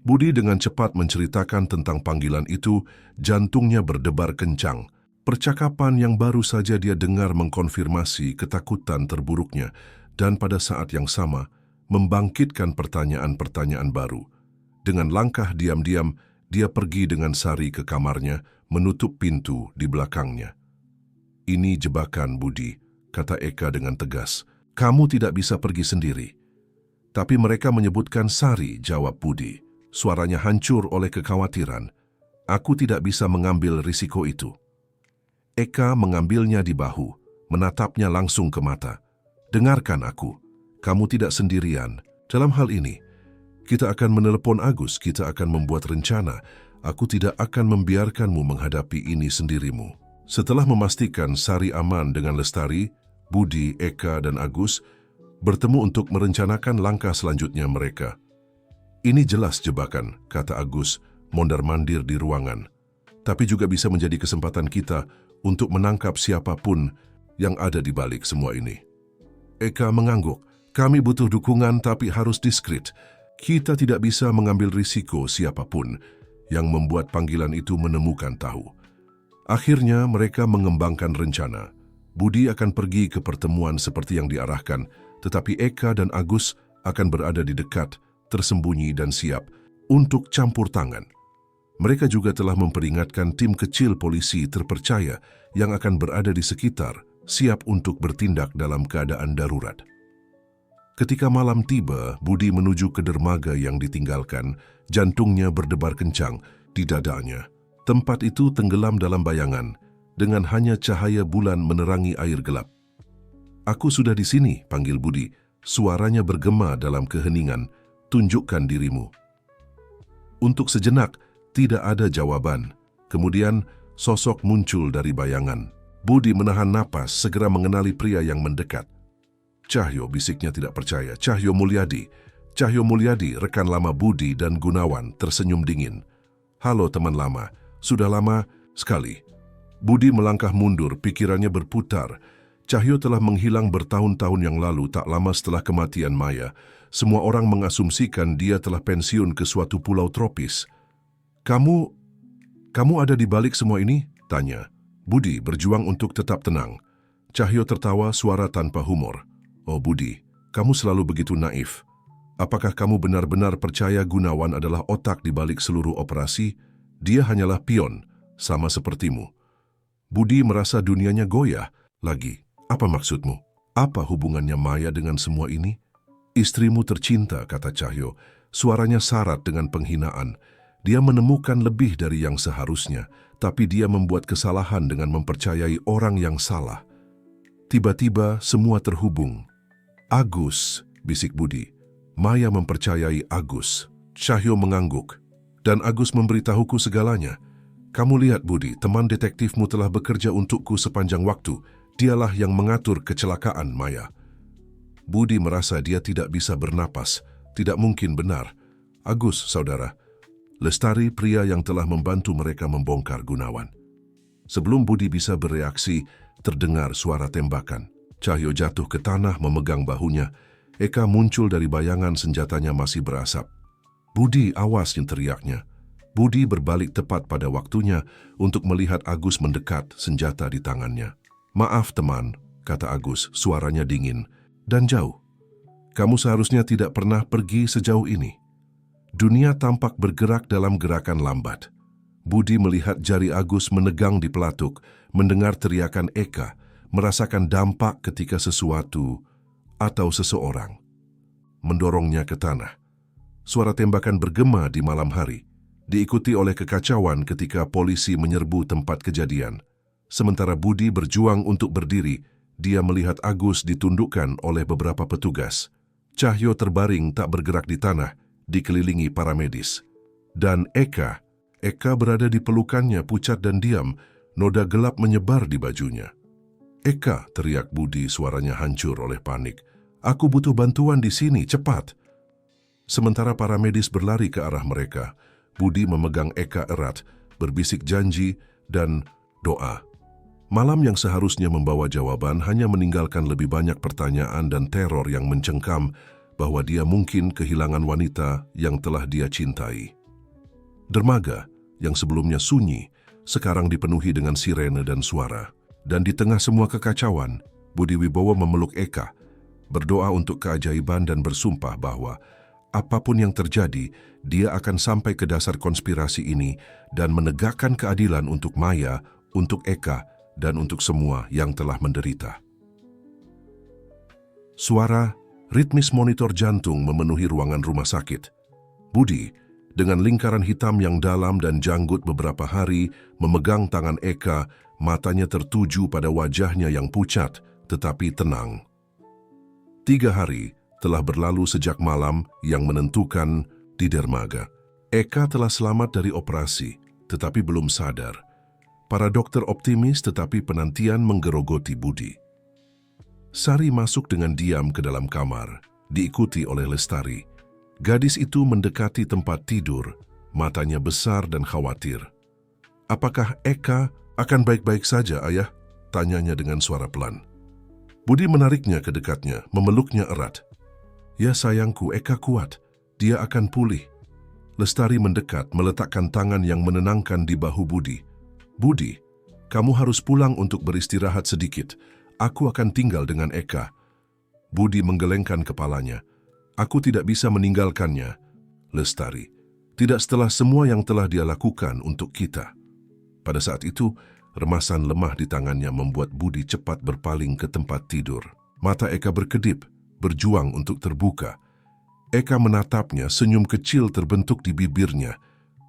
Budi dengan cepat menceritakan tentang panggilan itu, jantungnya berdebar kencang. Percakapan yang baru saja dia dengar mengkonfirmasi ketakutan terburuknya dan pada saat yang sama membangkitkan pertanyaan-pertanyaan baru. Dengan langkah diam-diam, dia pergi dengan Sari ke kamarnya, menutup pintu di belakangnya. "Ini jebakan, Budi," kata Eka dengan tegas. "Kamu tidak bisa pergi sendiri." "Tapi mereka menyebutkan Sari," jawab Budi. Suaranya hancur oleh kekhawatiran. "Aku tidak bisa mengambil risiko itu." Eka mengambilnya di bahu, menatapnya langsung ke mata. "Dengarkan aku, kamu tidak sendirian dalam hal ini. Kita akan menelepon Agus, kita akan membuat rencana. Aku tidak akan membiarkanmu menghadapi ini sendirimu." Setelah memastikan Sari aman dengan Lestari, Budi, Eka, dan Agus bertemu untuk merencanakan langkah selanjutnya mereka. "Ini jelas jebakan," kata Agus, mondar-mandir di ruangan. "Tapi juga bisa menjadi kesempatan kita untuk menangkap siapapun yang ada di balik semua ini." Eka mengangguk. "Kami butuh dukungan tapi harus diskret. Kita tidak bisa mengambil risiko siapapun yang membuat panggilan itu menemukan tahu." Akhirnya mereka mengembangkan rencana. Budi akan pergi ke pertemuan seperti yang diarahkan, tetapi Eka dan Agus akan berada di dekat, tersembunyi dan siap untuk campur tangan. Mereka juga telah memperingatkan tim kecil polisi terpercaya yang akan berada di sekitar, siap untuk bertindak dalam keadaan darurat. Ketika malam tiba, Budi menuju ke dermaga yang ditinggalkan. Jantungnya berdebar kencang di dadanya. Tempat itu tenggelam dalam bayangan, dengan hanya cahaya bulan menerangi air gelap. "Aku sudah di sini," panggil Budi. Suaranya bergema dalam keheningan. "Tunjukkan dirimu." Untuk sejenak, tidak ada jawaban. Kemudian, sosok muncul dari bayangan. Budi menahan napas, segera mengenali pria yang mendekat. "Cahyo," bisiknya tidak percaya. "Cahyo Mulyadi." Cahyo Mulyadi, rekan lama Budi dan Gunawan, tersenyum dingin. "Halo teman lama, sudah lama sekali." Budi melangkah mundur, pikirannya berputar. Cahyo telah menghilang bertahun-tahun yang lalu, tak lama setelah kematian Maya. Semua orang mengasumsikan dia telah pensiun ke suatu pulau tropis. Kamu ada di balik semua ini?" tanya. Budi berjuang untuk tetap tenang. Cahyo tertawa, suara tanpa humor. "Oh Budi, kamu selalu begitu naif. Apakah kamu benar-benar percaya Gunawan adalah otak di balik seluruh operasi? Dia hanyalah pion, sama sepertimu." Budi merasa dunianya goyah. Lagi, "Apa maksudmu? Apa hubungannya Maya dengan semua ini?" "Istrimu tercinta," kata Cahyo. Suaranya syarat dengan penghinaan. Dia menemukan lebih dari yang seharusnya, tapi dia membuat kesalahan dengan mempercayai orang yang salah. Tiba-tiba semua terhubung. "Agus," bisik Budi. "Maya mempercayai Agus." Cahyo mengangguk. "Dan Agus memberitahuku segalanya. Kamu lihat Budi, teman detektifmu telah bekerja untukku sepanjang waktu. Dialah yang mengatur kecelakaan Maya." Budi merasa dia tidak bisa bernapas. Tidak mungkin benar. "Agus, saudara." Lestari, pria yang telah membantu mereka membongkar Gunawan. Sebelum Budi bisa bereaksi, terdengar suara tembakan. Cahyo jatuh ke tanah memegang bahunya. Eka muncul dari bayangan, senjatanya masih berasap. "Budi, awas!" teriaknya. Budi berbalik tepat pada waktunya untuk melihat Agus mendekat, senjata di tangannya. "Maaf teman," kata Agus, suaranya dingin dan jauh. "Kamu seharusnya tidak pernah pergi sejauh ini." Dunia tampak bergerak dalam gerakan lambat. Budi melihat jari Agus menegang di pelatuk, mendengar teriakan Eka, merasakan dampak ketika sesuatu atau seseorang mendorongnya ke tanah. Suara tembakan bergema di malam hari, diikuti oleh kekacauan ketika polisi menyerbu tempat kejadian. Sementara Budi berjuang untuk berdiri, dia melihat Agus ditundukkan oleh beberapa petugas. Cahyo terbaring tak bergerak di tanah, dikelilingi para medis. Dan Eka berada di pelukannya, pucat dan diam, noda gelap menyebar di bajunya. "Eka," teriak Budi, suaranya hancur oleh panik. "Aku butuh bantuan di sini, cepat." Sementara para medis berlari ke arah mereka, Budi memegang Eka erat, berbisik janji dan doa. Malam yang seharusnya membawa jawaban hanya meninggalkan lebih banyak pertanyaan dan teror yang mencengkam bahwa dia mungkin kehilangan wanita yang telah dia cintai. Dermaga yang sebelumnya sunyi, sekarang dipenuhi dengan sirene dan suara. Dan di tengah semua kekacauan, Budi Wibowo memeluk Eka, berdoa untuk keajaiban dan bersumpah bahwa apapun yang terjadi, dia akan sampai ke dasar konspirasi ini dan menegakkan keadilan untuk Maya, untuk Eka, dan untuk semua yang telah menderita. Suara ritmis monitor jantung memenuhi ruangan rumah sakit. Budi, dengan lingkaran hitam yang dalam dan janggut beberapa hari, memegang tangan Eka, matanya tertuju pada wajahnya yang pucat tetapi tenang. 3 hari telah berlalu sejak malam yang menentukan di dermaga. Eka telah selamat dari operasi, tetapi belum sadar. Para dokter optimis, tetapi penantian menggerogoti Budi. Sari masuk dengan diam ke dalam kamar, diikuti oleh Lestari. Gadis itu mendekati tempat tidur, matanya besar dan khawatir. "Apakah Eka akan baik-baik saja, Ayah?" tanyanya dengan suara pelan. Budi menariknya ke dekatnya, memeluknya erat. "Ya sayangku, Eka kuat. Dia akan pulih." Lestari mendekat, meletakkan tangan yang menenangkan di bahu Budi. "Budi, kamu harus pulang untuk beristirahat sedikit. Aku akan tinggal dengan Eka." Budi menggelengkan kepalanya. "Aku tidak bisa meninggalkannya, Lestari. Tidak setelah semua yang telah dia lakukan untuk kita." Pada saat itu, remasan lemah di tangannya membuat Budi cepat berpaling ke tempat tidur. Mata Eka berkedip, berjuang untuk terbuka. Eka menatapnya, senyum kecil terbentuk di bibirnya.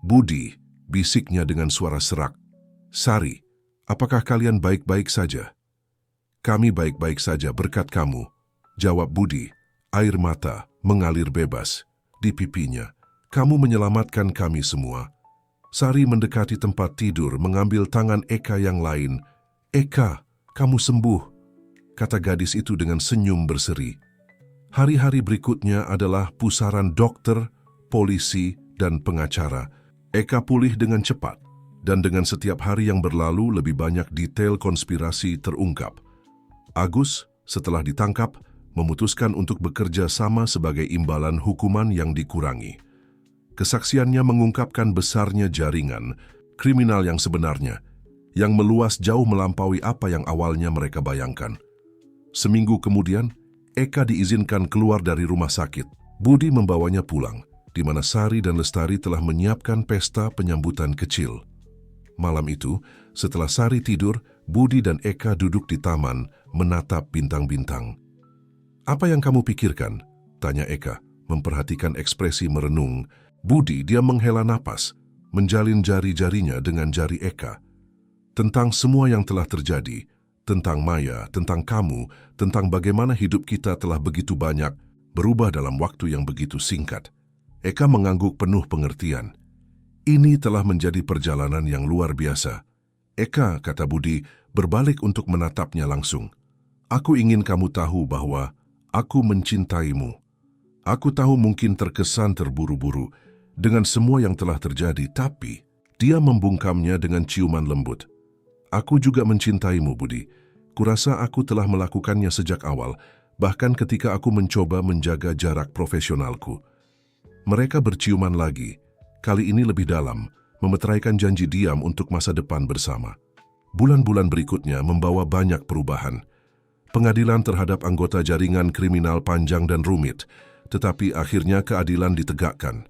"Budi," bisiknya dengan suara serak. "Sari, apakah kalian baik-baik saja?" "Kami baik-baik saja berkat kamu," jawab Budi. Air mata mengalir bebas di pipinya. "Kamu menyelamatkan kami semua." Sari mendekati tempat tidur, mengambil tangan Eka yang lain. "Eka, kamu sembuh," kata gadis itu dengan senyum berseri. Hari-hari berikutnya adalah pusaran dokter, polisi, dan pengacara. Eka pulih dengan cepat, dan dengan setiap hari yang berlalu lebih banyak detail konspirasi terungkap. Agus, setelah ditangkap, memutuskan untuk bekerja sama sebagai imbalan hukuman yang dikurangi. Kesaksiannya mengungkapkan besarnya jaringan kriminal yang sebenarnya, yang meluas jauh melampaui apa yang awalnya mereka bayangkan. Seminggu kemudian, Eka diizinkan keluar dari rumah sakit. Budi membawanya pulang, di mana Sari dan Lestari telah menyiapkan pesta penyambutan kecil. Malam itu, setelah Sari tidur, Budi dan Eka duduk di taman menatap bintang-bintang. "Apa yang kamu pikirkan?" tanya Eka, memperhatikan ekspresi merenung. Budi diam menghela napas, menjalin jari-jarinya dengan jari Eka. "Tentang semua yang telah terjadi, tentang Maya, tentang kamu, tentang bagaimana hidup kita telah begitu banyak berubah dalam waktu yang begitu singkat." Eka mengangguk penuh pengertian. "Ini telah menjadi perjalanan yang luar biasa." "Eka," kata Budi, berbalik untuk menatapnya langsung. "Aku ingin kamu tahu bahwa aku mencintaimu. Aku tahu mungkin terkesan terburu-buru dengan semua yang telah terjadi, tapi..." Dia membungkamnya dengan ciuman lembut. "Aku juga mencintaimu, Budi. Kurasa aku telah melakukannya sejak awal, bahkan ketika aku mencoba menjaga jarak profesionalku." Mereka berciuman lagi, kali ini lebih dalam, memeteraikan janji diam untuk masa depan bersama. Bulan-bulan berikutnya membawa banyak perubahan. Pengadilan terhadap anggota jaringan kriminal panjang dan rumit, tetapi akhirnya keadilan ditegakkan.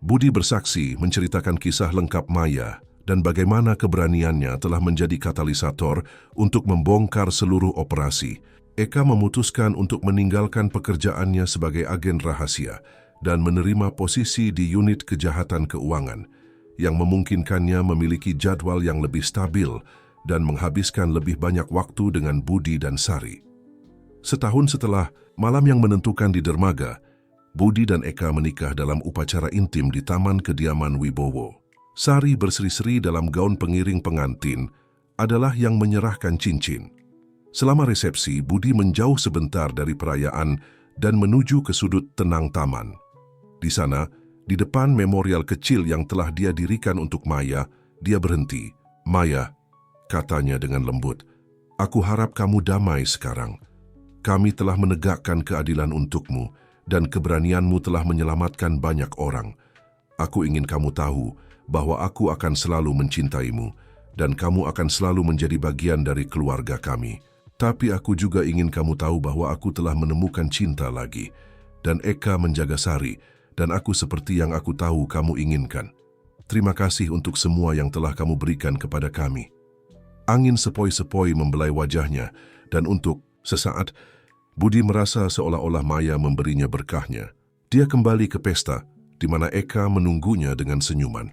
Budi bersaksi menceritakan kisah lengkap Maya dan bagaimana keberaniannya telah menjadi katalisator untuk membongkar seluruh operasi. Eka memutuskan untuk meninggalkan pekerjaannya sebagai agen rahasia dan menerima posisi di unit kejahatan keuangan yang memungkinkannya memiliki jadwal yang lebih stabil dan menghabiskan lebih banyak waktu dengan Budi dan Sari. Setahun setelah malam yang menentukan di dermaga, Budi dan Eka menikah dalam upacara intim di Taman Kediaman Wibowo. Sari berseri-seri dalam gaun pengiring pengantin adalah yang menyerahkan cincin. Selama resepsi, Budi menjauh sebentar dari perayaan dan menuju ke sudut tenang taman. Di sana, di depan memorial kecil yang telah dia dirikan untuk Maya, dia berhenti. "Maya," katanya dengan lembut, "aku harap kamu damai sekarang. Kami telah menegakkan keadilan untukmu dan keberanianmu telah menyelamatkan banyak orang. Aku ingin kamu tahu bahwa aku akan selalu mencintaimu dan kamu akan selalu menjadi bagian dari keluarga kami. Tapi aku juga ingin kamu tahu bahwa aku telah menemukan cinta lagi, dan Eka menjaga Sari, dan aku seperti yang aku tahu kamu inginkan. Terima kasih untuk semua yang telah kamu berikan kepada kami." Angin sepoi-sepoi membelai wajahnya, dan untuk sesaat, Budi merasa seolah-olah Maya memberinya berkahnya. Dia kembali ke pesta, di mana Eka menunggunya dengan senyuman.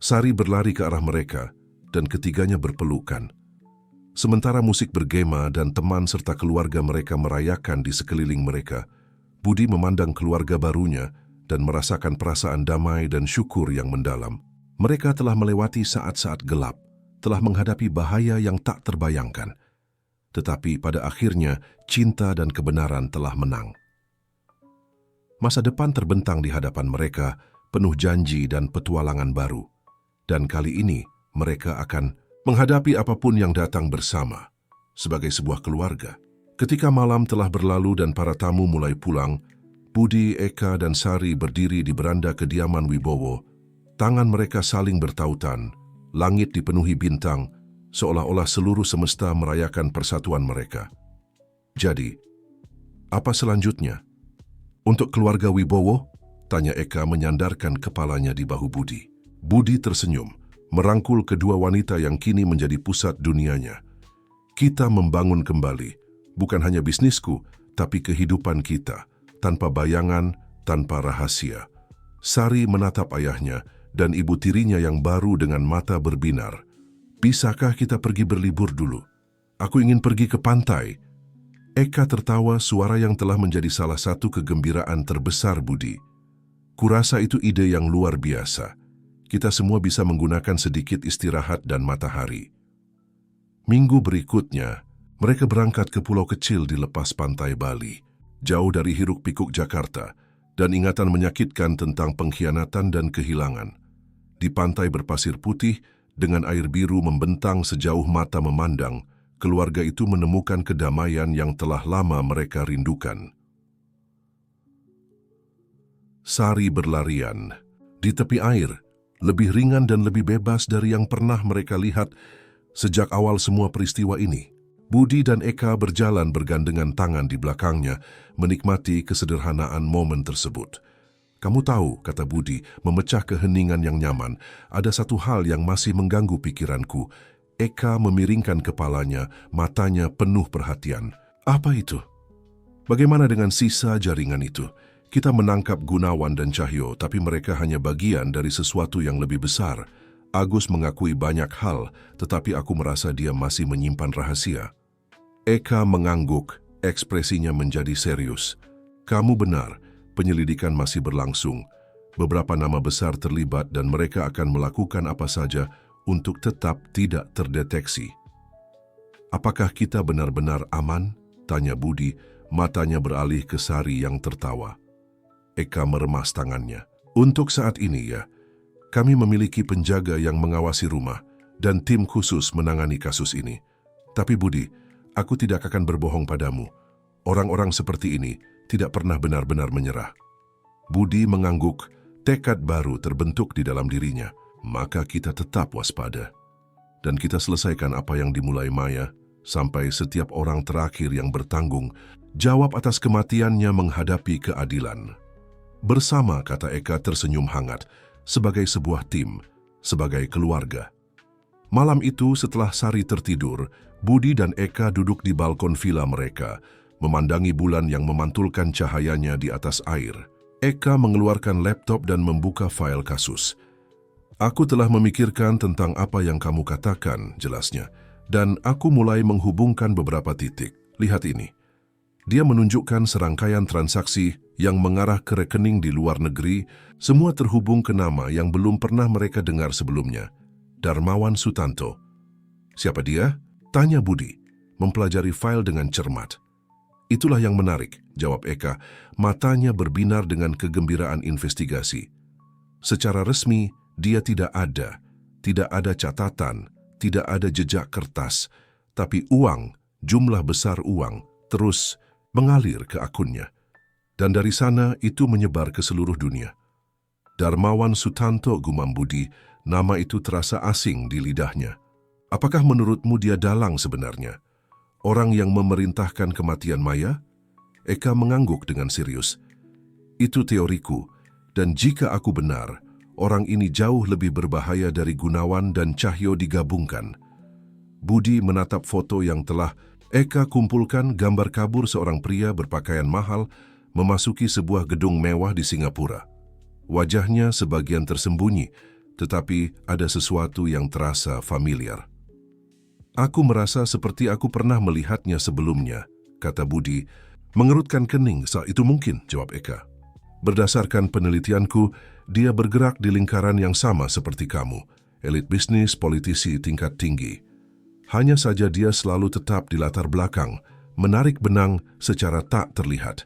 Sari berlari ke arah mereka, dan ketiganya berpelukan. Sementara musik bergema dan teman serta keluarga mereka merayakan di sekeliling mereka, Budi memandang keluarga barunya dan merasakan perasaan damai dan syukur yang mendalam. Mereka telah melewati saat-saat gelap, telah menghadapi bahaya yang tak terbayangkan. Tetapi pada akhirnya, cinta dan kebenaran telah menang. Masa depan terbentang di hadapan mereka, penuh janji dan petualangan baru. Dan kali ini, mereka akan menghadapi apapun yang datang bersama, sebagai sebuah keluarga. Ketika malam telah berlalu dan para tamu mulai pulang, Budi, Eka, dan Sari berdiri di beranda kediaman Wibowo. Tangan mereka saling bertautan, langit dipenuhi bintang, seolah-olah seluruh semesta merayakan persatuan mereka. "Jadi, apa selanjutnya? Untuk keluarga Wibowo?" tanya Eka menyandarkan kepalanya di bahu Budi. Budi tersenyum, merangkul kedua wanita yang kini menjadi pusat dunianya. "Kita membangun kembali, bukan hanya bisnisku, tapi kehidupan kita, tanpa bayangan, tanpa rahasia. Sari menatap ayahnya dan ibu tirinya yang baru dengan mata berbinar. Bisakah kita pergi berlibur dulu? Aku ingin pergi ke pantai. Eka tertawa, suara yang telah menjadi salah satu kegembiraan terbesar Budi. Kurasa itu ide yang luar biasa. Kita semua bisa menggunakan sedikit istirahat dan matahari. Minggu berikutnya, mereka berangkat ke pulau kecil di lepas pantai Bali, jauh dari hiruk-pikuk Jakarta, dan ingatan menyakitkan tentang pengkhianatan dan kehilangan. Di pantai berpasir putih, dengan air biru membentang sejauh mata memandang, keluarga itu menemukan kedamaian yang telah lama mereka rindukan. Sari berlarian di tepi air, lebih ringan dan lebih bebas dari yang pernah mereka lihat sejak awal semua peristiwa ini. Budi dan Eka berjalan bergandengan tangan di belakangnya, menikmati kesederhanaan momen tersebut. Kamu tahu, kata Budi, memecah keheningan yang nyaman, ada satu hal yang masih mengganggu pikiranku. Eka memiringkan kepalanya, matanya penuh perhatian. Apa itu? Bagaimana dengan sisa jaringan itu? Kita menangkap Gunawan dan Cahyo, tapi mereka hanya bagian dari sesuatu yang lebih besar. Agus mengakui banyak hal, tetapi aku merasa dia masih menyimpan rahasia. Eka mengangguk, ekspresinya menjadi serius. Kamu benar, penyelidikan masih berlangsung. Beberapa nama besar terlibat dan mereka akan melakukan apa saja untuk tetap tidak terdeteksi. Apakah kita benar-benar aman? Tanya Budi, matanya beralih ke Sari yang tertawa. Eka meremas tangannya. Untuk saat ini ya, kami memiliki penjaga yang mengawasi rumah dan tim khusus menangani kasus ini. Tapi Budi, aku tidak akan berbohong padamu. Orang-orang seperti ini tidak pernah benar-benar menyerah. Budi mengangguk, tekad baru terbentuk di dalam dirinya. Maka kita tetap waspada. Dan kita selesaikan apa yang dimulai Maya, sampai setiap orang terakhir yang bertanggung jawab atas kematiannya menghadapi keadilan. Bersama, kata Eka tersenyum hangat, sebagai sebuah tim, sebagai keluarga. Malam itu setelah Sari tertidur, Budi dan Eka duduk di balkon villa mereka, memandangi bulan yang memantulkan cahayanya di atas air. Eka mengeluarkan laptop dan membuka file kasus. Aku telah memikirkan tentang apa yang kamu katakan, jelasnya, dan aku mulai menghubungkan beberapa titik. Lihat ini. Dia menunjukkan serangkaian transaksi yang mengarah ke rekening di luar negeri, semua terhubung ke nama yang belum pernah mereka dengar sebelumnya. Darmawan Sutanto. Siapa dia? Tanya Budi, mempelajari file dengan cermat. Itulah yang menarik, jawab Eka, matanya berbinar dengan kegembiraan investigasi. Secara resmi, dia tidak ada catatan, tidak ada jejak kertas, tapi uang, jumlah besar uang, terus mengalir ke akunnya. Dan dari sana itu menyebar ke seluruh dunia. Darmawan Sutanto, gumam Budi, nama itu terasa asing di lidahnya. Apakah menurutmu dia dalang sebenarnya? Orang yang memerintahkan kematian Maya? Eka mengangguk dengan serius. Itu teoriku, dan jika aku benar, orang ini jauh lebih berbahaya dari Gunawan dan Cahyo digabungkan. Budi menatap foto yang telah Eka kumpulkan, gambar kabur seorang pria berpakaian mahal memasuki sebuah gedung mewah di Singapura. Wajahnya sebagian tersembunyi, tetapi ada sesuatu yang terasa familiar. Aku merasa seperti aku pernah melihatnya sebelumnya, kata Budi. Mengerutkan kening, saat itu mungkin, jawab Eka. Berdasarkan penelitianku, dia bergerak di lingkaran yang sama seperti kamu, elit bisnis, politisi tingkat tinggi. Hanya saja dia selalu tetap di latar belakang, menarik benang secara tak terlihat.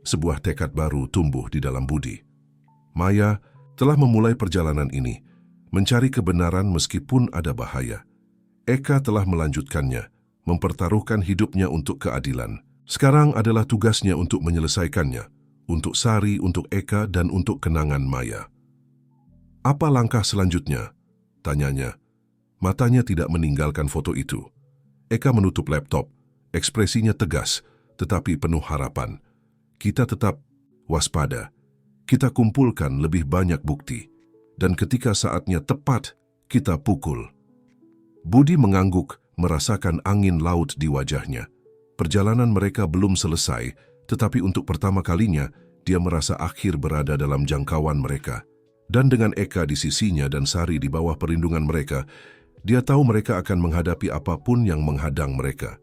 Sebuah tekad baru tumbuh di dalam Budi. Maya telah memulai perjalanan ini, mencari kebenaran meskipun ada bahaya. Eka telah melanjutkannya, mempertaruhkan hidupnya untuk keadilan. Sekarang adalah tugasnya untuk menyelesaikannya, untuk Sari, untuk Eka, dan untuk kenangan Maya. Apa langkah selanjutnya? Tanyanya. Matanya tidak meninggalkan foto itu. Eka menutup laptop, ekspresinya tegas, tetapi penuh harapan. Kita tetap waspada. Kita kumpulkan lebih banyak bukti. Dan ketika saatnya tepat, kita pukul. Budi mengangguk, merasakan angin laut di wajahnya. Perjalanan mereka belum selesai, tetapi untuk pertama kalinya, dia merasa akhir berada dalam jangkauan mereka. Dan dengan Eka di sisinya dan Sari di bawah perlindungan mereka, dia tahu mereka akan menghadapi apapun yang menghadang mereka.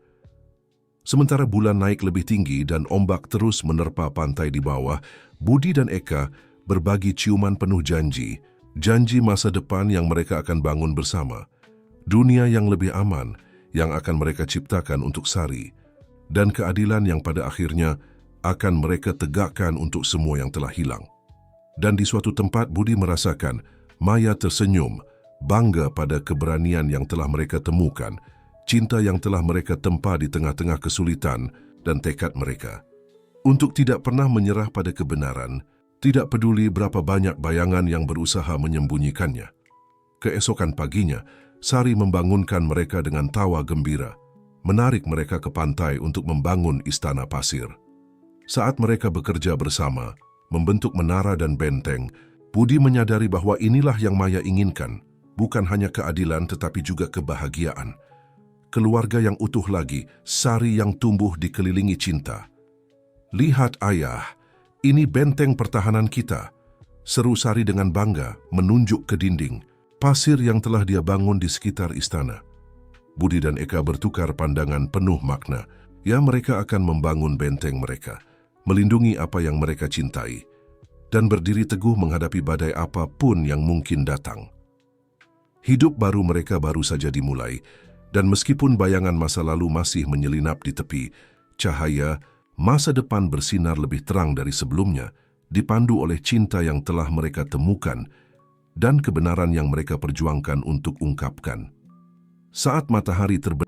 Sementara bulan naik lebih tinggi dan ombak terus menerpa pantai di bawah, Budi dan Eka berbagi ciuman penuh janji masa depan yang mereka akan bangun bersama, dunia yang lebih aman yang akan mereka ciptakan untuk Sari, dan keadilan yang pada akhirnya akan mereka tegakkan untuk semua yang telah hilang. Dan di suatu tempat Budi merasakan Maya tersenyum, bangga pada keberanian yang telah mereka temukan, cinta yang telah mereka tempa di tengah-tengah kesulitan dan tekad mereka. Untuk tidak pernah menyerah pada kebenaran, tidak peduli berapa banyak bayangan yang berusaha menyembunyikannya. Keesokan paginya, Sari membangunkan mereka dengan tawa gembira, menarik mereka ke pantai untuk membangun istana pasir. Saat mereka bekerja bersama, membentuk menara dan benteng, Budi menyadari bahwa inilah yang Maya inginkan, bukan hanya keadilan tetapi juga kebahagiaan. Keluarga yang utuh lagi, Sari yang tumbuh dikelilingi cinta. "Lihat ayah, ini benteng pertahanan kita," seru Sari dengan bangga menunjuk ke dinding, pasir yang telah dia bangun di sekitar istana. Budi dan Eka bertukar pandangan penuh makna. Ya, mereka akan membangun benteng mereka, melindungi apa yang mereka cintai, dan berdiri teguh menghadapi badai apapun yang mungkin datang. Hidup baru mereka baru saja dimulai, dan meskipun bayangan masa lalu masih menyelinap di tepi, cahaya masa depan bersinar lebih terang dari sebelumnya, dipandu oleh cinta yang telah mereka temukan dan kebenaran yang mereka perjuangkan untuk ungkapkan. Saat matahari terbenam,